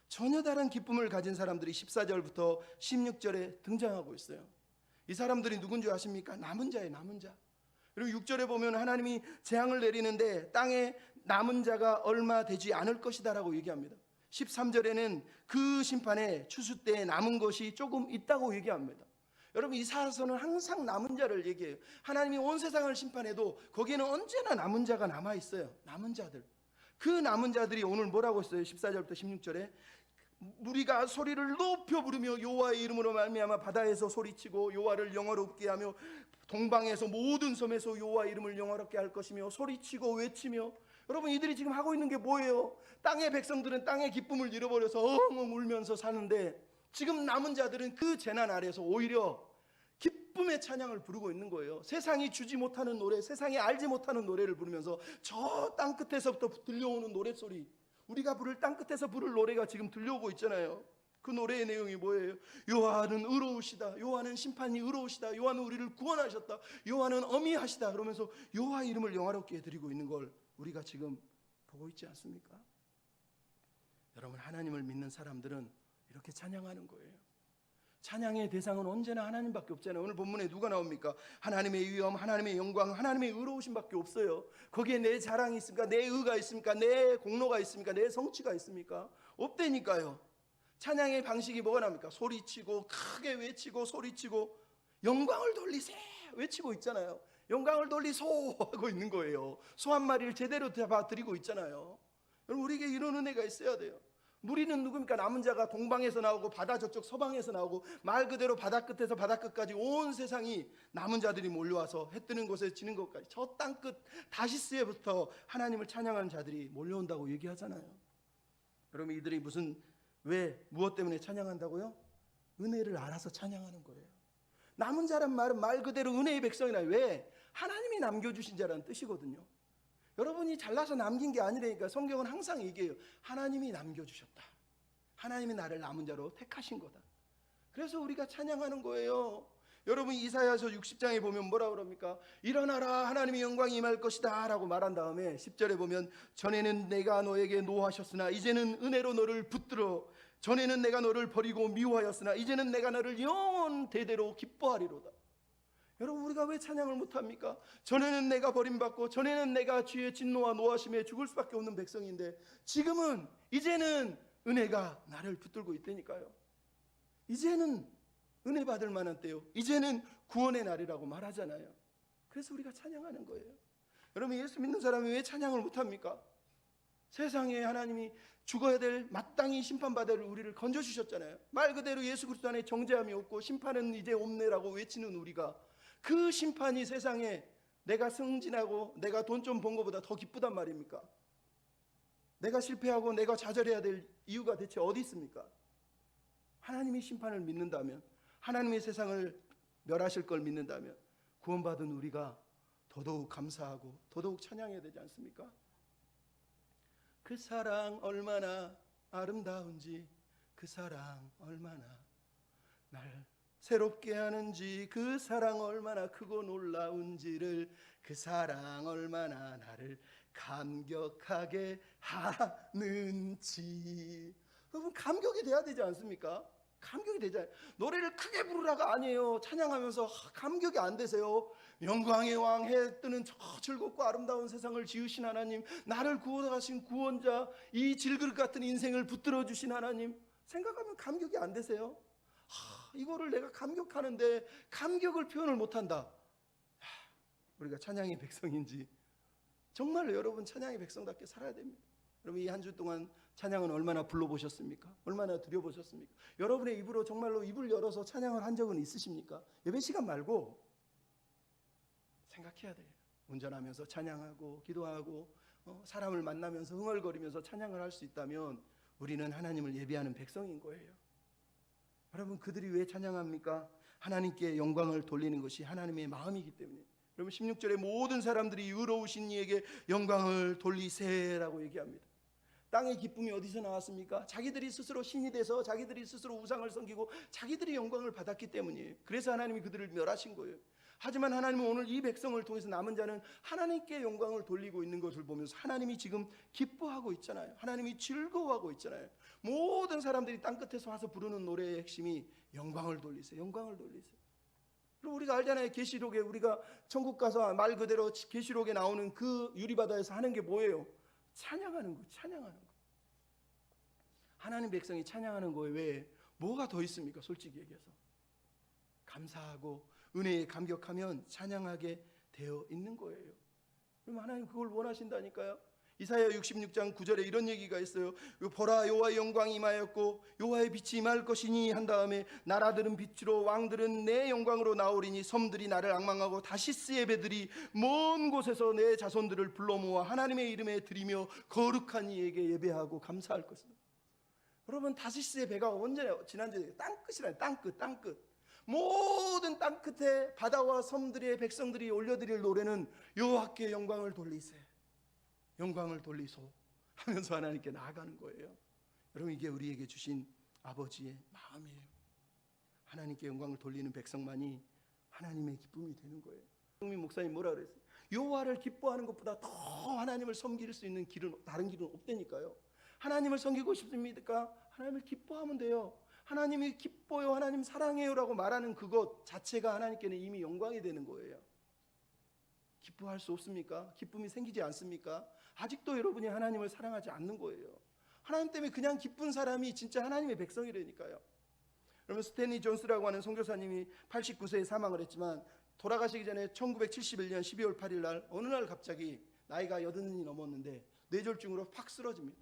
전혀 다른 기쁨을 가진 사람들이 14절부터 16절에 등장하고 있어요. 이 사람들이 누군지 아십니까? 남은 자예요. 남은 자. 그리고 6절에 보면 하나님이 재앙을 내리는데 땅에 남은 자가 얼마 되지 않을 것이다 라고 얘기합니다. 13절에는 그 심판에 추수 때에 남은 것이 조금 있다고 얘기합니다. 여러분, 이 사서는 항상 남은 자를 얘기해요. 하나님이 온 세상을 심판해도 거기에는 언제나 남은 자가 남아있어요. 남은 자들. 그 남은 자들이 오늘 뭐라고 했어요? 14절부터 16절에 우리가 소리를 높여 부르며 여호와의 이름으로 말미암아 바다에서 소리치고 여호와를 영화롭게 하며 동방에서 모든 섬에서 여호와의 이름을 영화롭게 할 것이며 소리치고 외치며. 여러분, 이들이 지금 하고 있는 게 뭐예요? 땅의 백성들은 땅의 기쁨을 잃어버려서 엉엉 울면서 사는데 지금 남은 자들은 그 재난 아래에서 오히려 기쁨의 찬양을 부르고 있는 거예요. 세상이 주지 못하는 노래, 세상이 알지 못하는 노래를 부르면서 저 땅끝에서부터 들려오는 노랫소리, 우리가 부를 땅끝에서 부를 노래가 지금 들려오고 있잖아요. 그 노래의 내용이 뭐예요? 여호와는 의로우시다, 여호와는 심판이 의로우시다, 여호와는 우리를 구원하셨다, 여호와는 어미하시다 그러면서 여호와의 이름을 영화롭게 해드리고 있는 걸 우리가 지금 보고 있지 않습니까? 여러분, 하나님을 믿는 사람들은 이렇게 찬양하는 거예요. 찬양의 대상은 언제나 하나님밖에 없잖아요. 오늘 본문에 누가 나옵니까? 하나님의 위엄, 하나님의 영광, 하나님의 의로우심밖에 없어요. 거기에 내 자랑이 있습니까? 내 의가 있습니까? 내 공로가 있습니까? 내 성취가 있습니까? 없다니까요. 찬양의 방식이 뭐가 나옵니까? 소리치고 크게 외치고 소리치고 영광을 돌리세 외치고 있잖아요. 영광을 돌리소 하고 있는 거예요. 소 한 마리를 제대로 잡아드리고 있잖아요. 여러분, 우리에게 이런 은혜가 있어야 돼요. 무리는 누굽니까? 남은 자가 동방에서 나오고 바다 저쪽 서방에서 나오고 말 그대로 바다 끝에서 바다 끝까지 온 세상이 남은 자들이 몰려와서 해 뜨는 곳에 지는 것까지 저 땅끝 다시스에부터 하나님을 찬양하는 자들이 몰려온다고 얘기하잖아요. 여러분, 이들이 무엇 때문에 찬양한다고요? 은혜를 알아서 찬양하는 거예요. 남은 자란 말은 말 그대로 은혜의 백성이라. 왜? 하나님이 남겨주신 자라는 뜻이거든요. 여러분이 잘나서 남긴 게 아니라니까. 성경은 항상 얘기해요. 하나님이 남겨주셨다. 하나님이 나를 남은 자로 택하신 거다. 그래서 우리가 찬양하는 거예요. 여러분 이사야서 60장에 보면 뭐라 그럽니까? 일어나라 하나님의 영광이 임할 것이다 라고 말한 다음에 10절에 보면 전에는 내가 너에게 노하셨으나 이제는 은혜로 너를 붙들어 전에는 내가 너를 버리고 미워하였으나 이제는 내가 너를 영원 대대로 기뻐하리로다. 여러분 우리가 왜 찬양을 못합니까? 전에는 내가 버림받고 전에는 내가 주의 진노와 노하심에 죽을 수밖에 없는 백성인데 지금은 이제는 은혜가 나를 붙들고 있다니까요. 이제는 은혜 받을 만한 때요, 이제는 구원의 날이라고 말하잖아요. 그래서 우리가 찬양하는 거예요. 여러분 예수 믿는 사람이 왜 찬양을 못합니까? 세상에 하나님이 죽어야 될 마땅히 심판받을 우리를 건져주셨잖아요. 말 그대로 예수 그리스도 안에 정죄함이 없고 심판은 이제 없네라고 외치는 우리가 그 심판이 세상에 내가 승진하고 내가 돈 좀 번 것보다 더 기쁘단 말입니까? 내가 실패하고 내가 좌절해야 될 이유가 대체 어디 있습니까? 하나님이 심판을 믿는다면, 하나님의 세상을 멸하실 걸 믿는다면 구원받은 우리가 더더욱 감사하고 더더욱 찬양해야 되지 않습니까? 그 사랑 얼마나 아름다운지, 그 사랑 얼마나 날 새롭게 하는지, 그 사랑 얼마나 크고 놀라운지를, 그 사랑 얼마나 나를 감격하게 하는지. 여러분 감격이 돼야 되지 않습니까? 감격이 되잖아요. 노래를 크게 부르라가 아니에요. 찬양하면서 감격이 안 되세요? 영광의 왕, 해 뜨는 저 즐겁고 아름다운 세상을 지으신 하나님, 나를 구원하신 구원자, 이 질그릇 같은 인생을 붙들어 주신 하나님 생각하면 감격이 안 되세요? 이거를 내가 감격하는데 감격을 표현을 못한다. 우리가 찬양의 백성인지 정말로 여러분 찬양의 백성답게 살아야 됩니다. 여러분 이 한 주 동안 찬양은 얼마나 불러보셨습니까? 얼마나 드려보셨습니까? 여러분의 입으로 정말로 입을 열어서 찬양을 한 적은 있으십니까? 예배 시간 말고 생각해야 돼요. 운전하면서 찬양하고 기도하고 사람을 만나면서 흥얼거리면서 찬양을 할 수 있다면 우리는 하나님을 예배하는 백성인 거예요. 여러분 그들이 왜 찬양합니까? 하나님께 영광을 돌리는 것이 하나님의 마음이기 때문에. 여러분 16절에 모든 사람들이 의로우신 이에게 영광을 돌리세라고 얘기합니다. 땅의 기쁨이 어디서 나왔습니까? 자기들이 스스로 신이 돼서 자기들이 스스로 우상을 섬기고 자기들이 영광을 받았기 때문이에요. 그래서 하나님이 그들을 멸하신 거예요. 하지만 하나님은 오늘 이 백성을 통해서 남은 자는 하나님께 영광을 돌리고 있는 것을 보면서 하나님이 지금 기뻐하고 있잖아요. 하나님이 즐거워하고 있잖아요. 모든 사람들이 땅끝에서 와서 부르는 노래의 핵심이 영광을 돌리세요. 영광을 돌리세요. 그리고 우리가 알잖아요. 계시록에 우리가 천국 가서 말 그대로 계시록에 나오는 그 유리바다에서 하는 게 뭐예요? 찬양하는 거, 찬양하는 거. 하나님 백성이 찬양하는 거에 왜 뭐가 더 있습니까? 솔직히 얘기해서 감사하고 은혜에 감격하면 찬양하게 되어 있는 거예요. 그럼 하나님 그걸 원하신다니까요. 이사야 66장 9절에 이런 얘기가 있어요. 보라 여호와의 영광이 임하였고 여호와의 빛이 임할 것이니 한 다음에 나라들은 빛으로 왕들은 내 영광으로 나오리니 섬들이 나를 앙망하고 다시스의 배들이 먼 곳에서 내 자손들을 불러 모아 하나님의 이름에 드리며 거룩한 이에게 예배하고 감사할 것이다. 여러분 다시스의 배가 언제 지난주에 땅끝이라요. 땅끝. 모든 땅끝에 바다와 섬들의 백성들이 올려드릴 노래는 여호와께 영광을 돌리세, 영광을 돌리소 하면서 하나님께 나아가는 거예요. 여러분 이게 우리에게 주신 아버지의 마음이에요. 하나님께 영광을 돌리는 백성만이 하나님의 기쁨이 되는 거예요. 홍민 목사님 뭐라 그랬어요? 여호와를 기뻐하는 것보다 더 하나님을 섬길 수 있는 길은 다른 길은 없다니까요. 하나님을 섬기고 싶습니까? 하나님을 기뻐하면 돼요. 하나님이 기뻐요, 하나님 사랑해요라고 말하는 그것 자체가 하나님께는 이미 영광이 되는 거예요. 기뻐할 수 없습니까? 기쁨이 생기지 않습니까? 아직도 여러분이 하나님을 사랑하지 않는 거예요. 하나님 때문에 그냥 기쁜 사람이 진짜 하나님의 백성이라니까요. 여러분 스탠리 존스라고 하는 선교사님이 89세에 사망을 했지만 돌아가시기 전에 1971년 12월 8일 날 어느 날 갑자기 나이가 80이 넘었는데 뇌졸중으로 팍 쓰러집니다.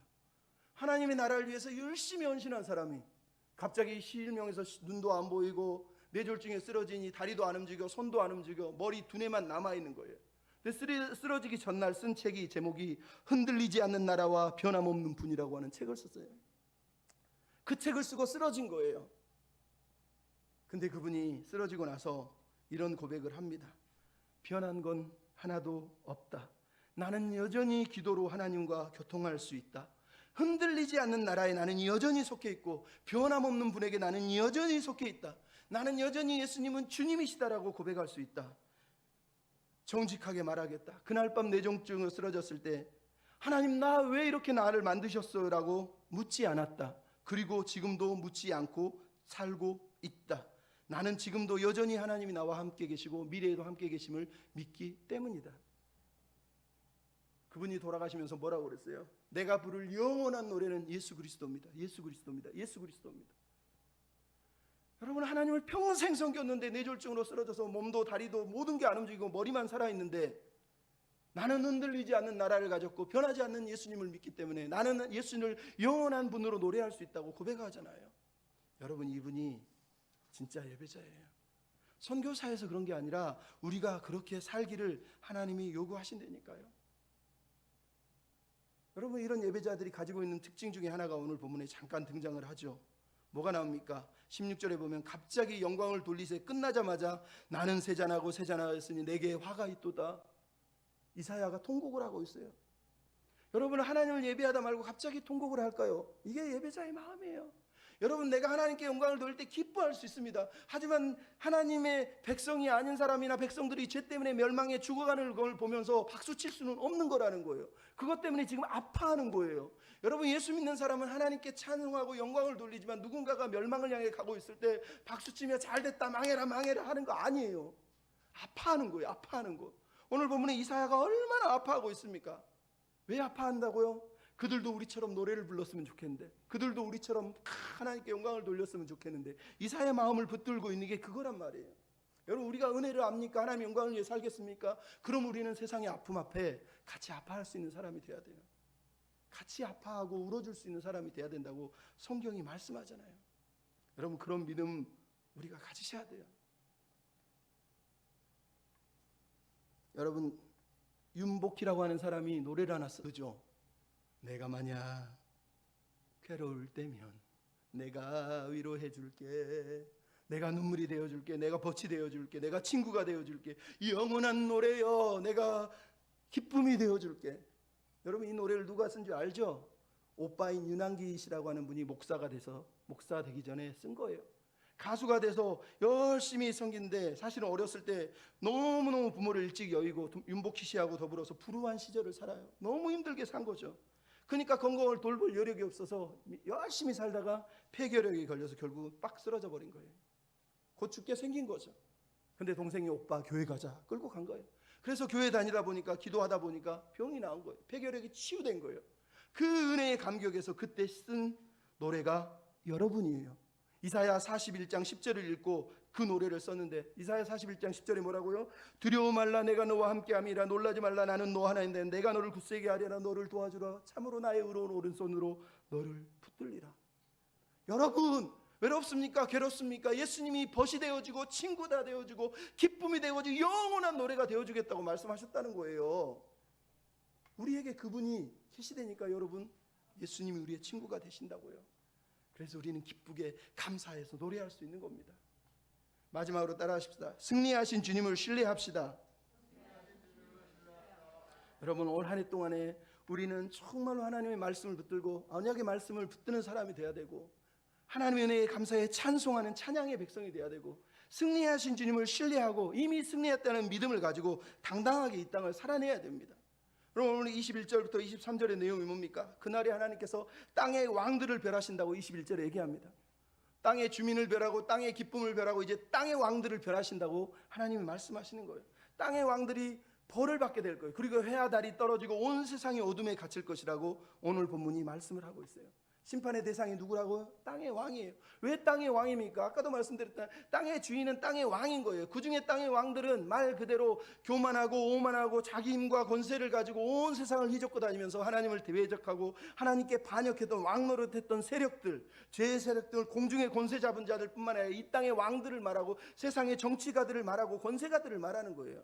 하나님의 나라를 위해서 열심히 헌신한 사람이 갑자기 실명해서 눈도 안 보이고 뇌졸중에 쓰러지니 다리도 안 움직여 손도 안 움직여 머리 두뇌만 남아있는 거예요. 근데 쓰러지기 전날 쓴 책이 제목이 흔들리지 않는 나라와 변함없는 분이라고 하는 책을 썼어요. 그 책을 쓰고 쓰러진 거예요. 근데 그분이 쓰러지고 나서 이런 고백을 합니다. 변한 건 하나도 없다. 나는 여전히 기도로 하나님과 교통할 수 있다. 흔들리지 않는 나라에 나는 여전히 속해 있고 변함없는 분에게 나는 여전히 속해 있다. 나는 여전히 예수님은 주님이시다라고 고백할 수 있다. 정직하게 말하겠다. 그날 밤 뇌종증으로 쓰러졌을 때 하나님 나 왜 이렇게 나를 만드셨어요? 라고 묻지 않았다. 그리고 지금도 묻지 않고 살고 있다. 나는 지금도 여전히 하나님이 나와 함께 계시고 미래에도 함께 계심을 믿기 때문이다. 그분이 돌아가시면서 뭐라고 그랬어요? 내가 부를 영원한 노래는 예수 그리스도입니다. 예수 그리스도입니다. 예수 그리스도입니다. 여러분, 하나님을 평생 섬겼는데 뇌졸중으로 쓰러져서 몸도 다리도 모든 게 안 움직이고 머리만 살아있는데 나는 흔들리지 않는 나라를 가졌고 변하지 않는 예수님을 믿기 때문에 나는 예수님을 영원한 분으로 노래할 수 있다고 고백하잖아요. 여러분, 이분이 진짜 예배자예요. 선교사에서 그런 게 아니라 우리가 그렇게 살기를 하나님이 요구하신다니까요. 여러분, 이런 예배자들이 가지고 있는 특징 중에 하나가 오늘 본문에 잠깐 등장을 하죠. 뭐가 나옵니까? 16절에 보면 갑자기 영광을 돌리세 끝나자마자 나는 세잔하고 세잔하였으니 내게 화가 있도다. 이사야가 통곡을 하고 있어요. 여러분, 하나님을 예배하다 말고 갑자기 통곡을 할까요? 이게 예배자의 마음이에요. 여러분, 내가 하나님께 영광을 돌릴 때 기뻐할 수 있습니다. 하지만 하나님의 백성이 아닌 사람이나 백성들이 죄 때문에 멸망해 죽어가는 걸 보면서 박수칠 수는 없는 거라는 거예요. 그것 때문에 지금 아파하는 거예요. 여러분, 예수 믿는 사람은 하나님께 찬송하고 영광을 돌리지만 누군가가 멸망을 향해 가고 있을 때 박수치며 잘됐다 망해라 망해라 하는 거 아니에요. 아파하는 거예요. 아파하는 거. 오늘 본문에 이사야가 얼마나 아파하고 있습니까? 왜 아파한다고요? 그들도 우리처럼 노래를 불렀으면 좋겠는데, 그들도 우리처럼 하나님께 영광을 돌렸으면 좋겠는데, 이사야의 마음을 붙들고 있는 게 그거란 말이에요. 여러분, 우리가 은혜를 압니까? 하나님 영광을 위해 살겠습니까? 그럼 우리는 세상의 아픔 앞에 같이 아파할 수 있는 사람이 돼야 돼요. 같이 아파하고 울어줄 수 있는 사람이 돼야 된다고 성경이 말씀하잖아요. 여러분, 그런 믿음 우리가 가지셔야 돼요. 여러분, 윤복희라고 하는 사람이 노래를 하나 쓰죠. 내가 만약 괴로울 때면 내가 위로해 줄게, 내가 눈물이 되어 줄게, 내가 벗이 되어 줄게, 내가 친구가 되어 줄게, 영원한 노래여 내가 기쁨이 되어 줄게. 여러분, 이 노래를 누가 쓴 줄 알죠? 오빠인 윤한기 씨라고 하는 분이 목사가 돼서, 목사 되기 전에 쓴 거예요. 가수가 돼서 열심히 섬기는데 사실은 어렸을 때 너무너무 부모를 일찍 여의고 윤복희 씨하고 더불어서 불우한 시절을 살아요. 너무 힘들게 산 거죠. 그러니까 건강을 돌볼 여력이 없어서 열심히 살다가 폐결핵이 걸려서 결국 빡 쓰러져 버린 거예요. 곧 죽게 생긴 거죠. 근데 동생이 오빠 교회 가자 끌고 간 거예요. 그래서 교회 다니다 보니까, 기도하다 보니까 병이 나은 거예요. 폐결핵이 치유된 거예요. 그 은혜의 감격에서 그때 쓴 노래가 여러분이에요. 이사야 41장 10절을 읽고 그 노래를 썼는데, 이사야 41장 10절에 뭐라고요? 두려워 말라 내가 너와 함께함이라, 놀라지 말라 나는 너 하나인데 내가 너를 굳세게 하리라, 너를 도와주라, 참으로 나의 의로운 오른손으로 너를 붙들리라. 여러분, 외롭습니까? 괴롭습니까? 예수님이 벗이 되어주고 친구가 되어주고 기쁨이 되어주고 영원한 노래가 되어주겠다고 말씀하셨다는 거예요. 우리에게 그분이 계시다니까. 여러분, 예수님이 우리의 친구가 되신다고요. 그래서 우리는 기쁘게 감사해서 노래할 수 있는 겁니다. 마지막으로 따라하십시다. 승리하신 주님을 신뢰합시다. 여러분, 올 한 해 동안에 우리는 정말로 하나님의 말씀을 붙들고 언약의 말씀을 붙드는 사람이 돼야 되고, 하나님의 은혜에 감사해 찬송하는 찬양의 백성이 돼야 되고, 승리하신 주님을 신뢰하고 이미 승리했다는 믿음을 가지고 당당하게 이 땅을 살아내야 됩니다. 그럼 오늘 21절부터 23절의 내용이 뭡니까? 그날에 하나님께서 땅의 왕들을 멸하신다고 21절에 얘기합니다. 땅의 주민을 멸하고 땅의 기쁨을 멸하고 이제 땅의 왕들을 멸하신다고 하나님이 말씀하시는 거예요. 땅의 왕들이 벌을 받게 될 거예요. 그리고 해와 달이 떨어지고 온 세상이 어둠에 갇힐 것이라고 오늘 본문이 말씀을 하고 있어요. 심판의 대상이 누구라고요? 땅의 왕이에요. 왜 땅의 왕입니까? 아까도 말씀드렸던 땅의 주인은 땅의 왕인 거예요. 그 중에 땅의 왕들은 말 그대로 교만하고 오만하고 자기 힘과 권세를 가지고 온 세상을 휘젓고 다니면서 하나님을 대적하고 하나님께 반역했던 왕노릇했던 세력들, 죄의 세력들, 공중의 권세 잡은 자들 뿐만 아니라 이 땅의 왕들을 말하고 세상의 정치가들을 말하고 권세가들을 말하는 거예요.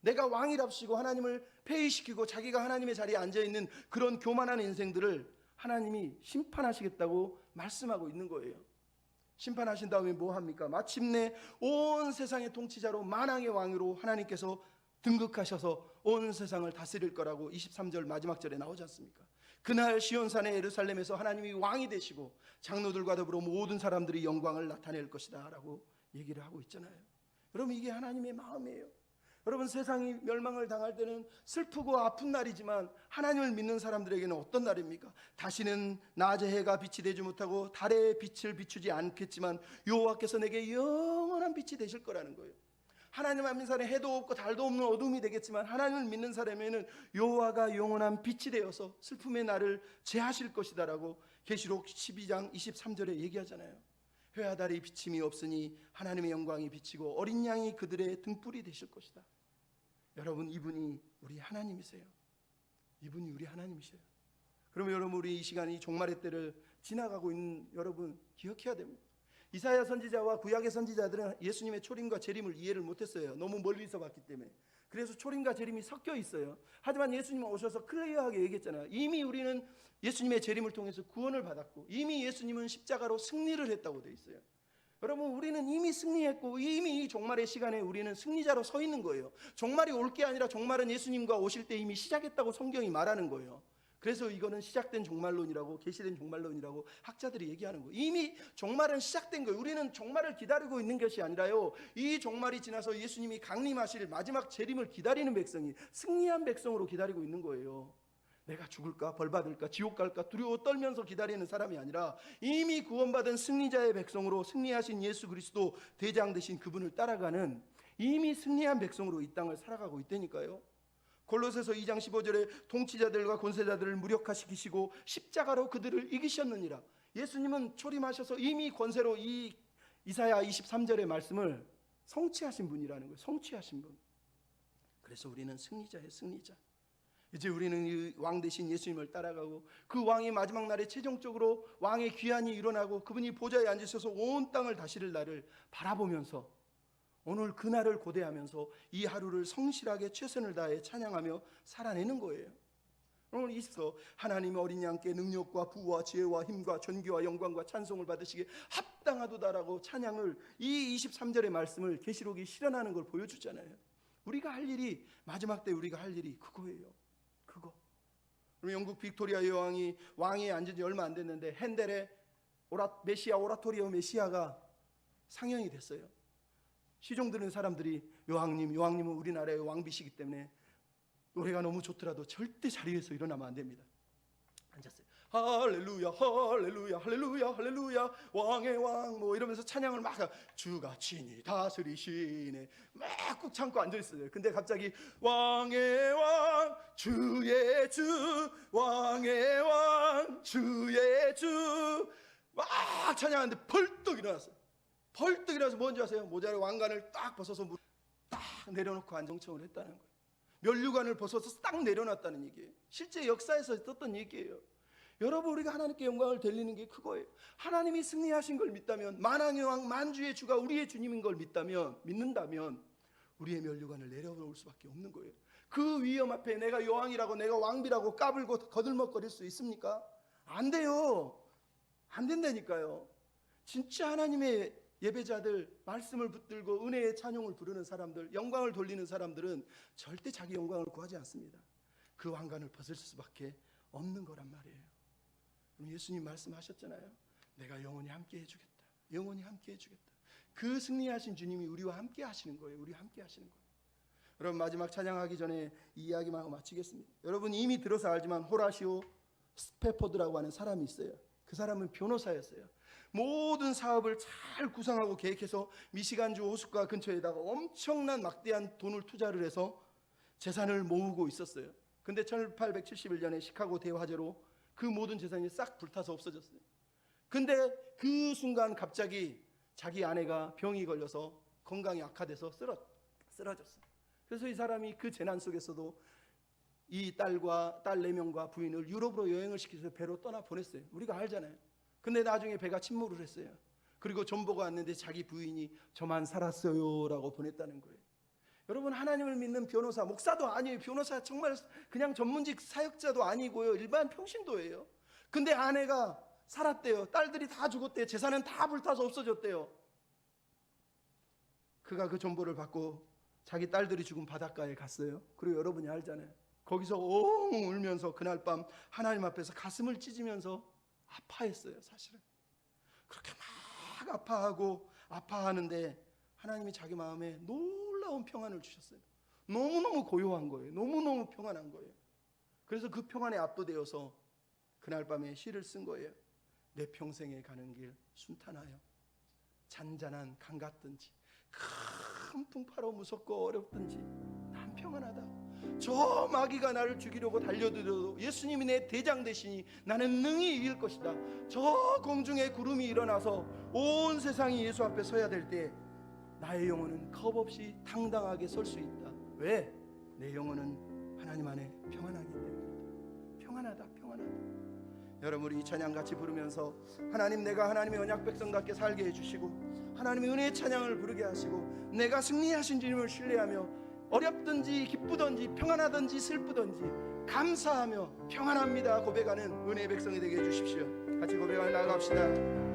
내가 왕이랍시고 하나님을 폐위시키고 자기가 하나님의 자리에 앉아있는 그런 교만한 인생들을 하나님이 심판하시겠다고 말씀하고 있는 거예요. 심판하신 다음에 뭐 합니까? 마침내 온 세상의 통치자로 만왕의 왕으로 하나님께서 등극하셔서 온 세상을 다스릴 거라고 23절 마지막 절에 나오지 않습니까? 그날 시온산의 예루살렘에서 하나님이 왕이 되시고 장로들과 더불어 모든 사람들이 영광을 나타낼 것이다 라고 얘기를 하고 있잖아요. 여러분, 이게 하나님의 마음이에요. 여러분, 세상이 멸망을 당할 때는 슬프고 아픈 날이지만 하나님을 믿는 사람들에게는 어떤 날입니까? 다시는 낮의 해가 빛이 되지 못하고 달의 빛을 비추지 않겠지만 여호와께서 내게 영원한 빛이 되실 거라는 거예요. 하나님 안 믿는 사람은 해도 없고 달도 없는 어둠이 되겠지만 하나님을 믿는 사람에는 여호와가 영원한 빛이 되어서 슬픔의 날을 제하실 것이다 라고 계시록 12장 23절에 얘기하잖아요. 해와 달이 비침이 없으니 하나님의 영광이 비치고 어린 양이 그들의 등불이 되실 것이다. 여러분, 이분이 우리 하나님이세요. 이분이 우리 하나님이세요. 그러면 여러분, 우리 이 시간이 종말의 때를 지나가고 있는 여러분 기억해야 됩니다. 이사야 선지자와 구약의 선지자들은 예수님의 초림과 재림을 이해를 못했어요. 너무 멀리서 봤기 때문에. 그래서 초림과 재림이 섞여 있어요. 하지만 예수님은 오셔서 클리어하게 얘기했잖아요. 이미 우리는 예수님의 재림을 통해서 구원을 받았고 이미 예수님은 십자가로 승리를 했다고 되어 있어요. 여러분, 우리는 이미 승리했고 이미 이 종말의 시간에 우리는 승리자로 서 있는 거예요. 종말이 올 게 아니라 종말은 예수님과 오실 때 이미 시작했다고 성경이 말하는 거예요. 그래서 이거는 시작된 종말론이라고, 계시된 종말론이라고 학자들이 얘기하는 거예요. 이미 종말은 시작된 거예요. 우리는 종말을 기다리고 있는 것이 아니라요, 이 종말이 지나서 예수님이 강림하실 마지막 재림을 기다리는 백성이, 승리한 백성으로 기다리고 있는 거예요. 내가 죽을까, 벌받을까, 지옥 갈까 두려워 떨면서 기다리는 사람이 아니라 이미 구원받은 승리자의 백성으로 승리하신 예수 그리스도 대장 되신 그분을 따라가는 이미 승리한 백성으로 이 땅을 살아가고 있다니까요. 골로새서 2장 15절에 통치자들과 권세자들을 무력화시키시고 십자가로 그들을 이기셨느니라. 예수님은 초림하셔서 이미 권세로 이 이사야 23절의 말씀을 성취하신 분이라는 거예요. 성취하신 분. 그래서 우리는 승리자예요. 승리자. 이제 우리는 이 왕 대신 예수님을 따라가고 그 왕이 마지막 날에 최종적으로 왕의 귀환이 일어나고 그분이 보좌에 앉으셔서 온 땅을 다스릴 날을 바라보면서 오늘 그날을 고대하면서 이 하루를 성실하게 최선을 다해 찬양하며 살아내는 거예요. 오늘 이서 하나님의 어린 양께 능력과 부와 지혜와 힘과 존귀와 영광과 찬송을 받으시기에 합당하도다라고 찬양을 이 23절의 말씀을 계시록이 실현하는 걸 보여주잖아요. 우리가 할 일이, 마지막 때 우리가 할 일이 그거예요. 그거. 그럼 영국 빅토리아 여왕이 왕위에 앉은 지 얼마 안 됐는데 핸델의 메시아 오라토리오 메시아가 상영이 됐어요. 시종 드는 사람들이 여왕님은 우리나라의 왕비시기 때문에 노래가 너무 좋더라도 절대 자리에서 일어나면 안 됩니다. 앉았어요. 할렐루야 할렐루야 할렐루야 할렐루야 왕의 왕 뭐 이러면서 찬양을 막 주가 친히 다스리시네 막 꾹 참고 앉아있어요. 근데 갑자기 왕의 왕 주의 주 왕의 왕 주의 주 막 찬양하는데 벌떡 일어났어요. 벌떡 일어나서 뭔지 아세요? 모자의 왕관을 딱 벗어서 딱 내려놓고 안정청을 했다는 거예요. 면류관을 벗어서 딱 내려놨다는 얘기예요. 실제 역사에서 있었던 얘기예요. 여러분, 우리가 하나님께 영광을 돌리는 게 그거예요. 하나님이 승리하신 걸 믿다면, 만왕의 왕 만주의 주가 우리의 주님인 걸 믿는다면 우리의 면류관을 내려놓을 수밖에 없는 거예요. 그 위험 앞에 내가 여왕이라고, 내가 왕비라고 까불고 거들먹거릴 수 있습니까? 안 돼요. 안 된다니까요. 진짜 하나님의 예배자들, 말씀을 붙들고 은혜의 찬송을 부르는 사람들, 영광을 돌리는 사람들은 절대 자기 영광을 구하지 않습니다. 그 왕관을 벗을 수밖에 없는 거란 말이에요. 예수님 말씀하셨잖아요. 내가 영원히 함께 해주겠다. 영원히 함께 해주겠다. 그 승리하신 주님이 우리와 함께 하시는 거예요. 우리와 함께 하시는 거예요. 여러분, 마지막 찬양하기 전에 이 이야기만 하고 마치겠습니다. 여러분 이미 들어서 알지만 호라시오 스페포드라고 하는 사람이 있어요. 그 사람은 변호사였어요. 모든 사업을 잘 구상하고 계획해서 미시간주 호숫가 근처에다가 엄청난 막대한 돈을 투자를 해서 재산을 모으고 있었어요. 근데 1871년에 시카고 대화재로 그 모든 재산이 싹 불타서 없어졌어요. 근데 그 순간 갑자기 자기 아내가 병이 걸려서 건강이 악화돼서 쓰러졌어요. 그래서 이 사람이 그 재난 속에서도 이 딸 4명과 부인을 유럽으로 여행을 시켜서 배로 떠나 보냈어요. 우리가 알잖아요. 근데 나중에 배가 침몰을 했어요. 그리고 전보가 왔는데 자기 부인이 저만 살았어요 라고 보냈다는 거예요. 여러분, 하나님을 믿는 변호사, 목사도 아니에요. 변호사 정말 그냥 전문직 사역자도 아니고요. 일반 평신도예요. 근데 아내가 살았대요. 딸들이 다 죽었대요. 재산은 다 불타서 없어졌대요. 그가 그 정보를 받고 자기 딸들이 죽은 바닷가에 갔어요. 그리고 여러분이 알잖아요. 거기서 엉 울면서 그날 밤 하나님 앞에서 가슴을 찢으면서 아파했어요. 사실은 그렇게 막 아파하는데 하나님이 자기 마음에 놀라운 평안을 주셨어요. 너무너무 고요한 거예요. 너무너무 평안한 거예요. 그래서 그 평안에 압도되어서 그날 밤에 시를 쓴 거예요. 내 평생에 가는 길 순탄하여 잔잔한 강 같든지 큰 풍파로 무섭고 어렵든지 난 평안하다. 저 마귀가 나를 죽이려고 달려들어도 예수님이 내 대장 되시니 나는 능히 이길 것이다. 저 공중에 구름이 일어나서 온 세상이 예수 앞에 서야 될 때 나의 영혼은 겁없이 당당하게 설 수 있다. 왜? 내 영혼은 하나님 안에 평안하기 때문이다. 평안하다. 여러분, 우리 이 찬양 같이 부르면서 하나님, 내가 하나님의 언약 백성답게 살게 해주시고 하나님의 은혜의 찬양을 부르게 하시고 내가 승리하신 주님을 신뢰하며 어렵든지 기쁘든지 평안하든지 슬프든지 감사하며 평안합니다 고백하는 은혜의 백성이 되게 해주십시오. 같이 고백하며 나아갑시다.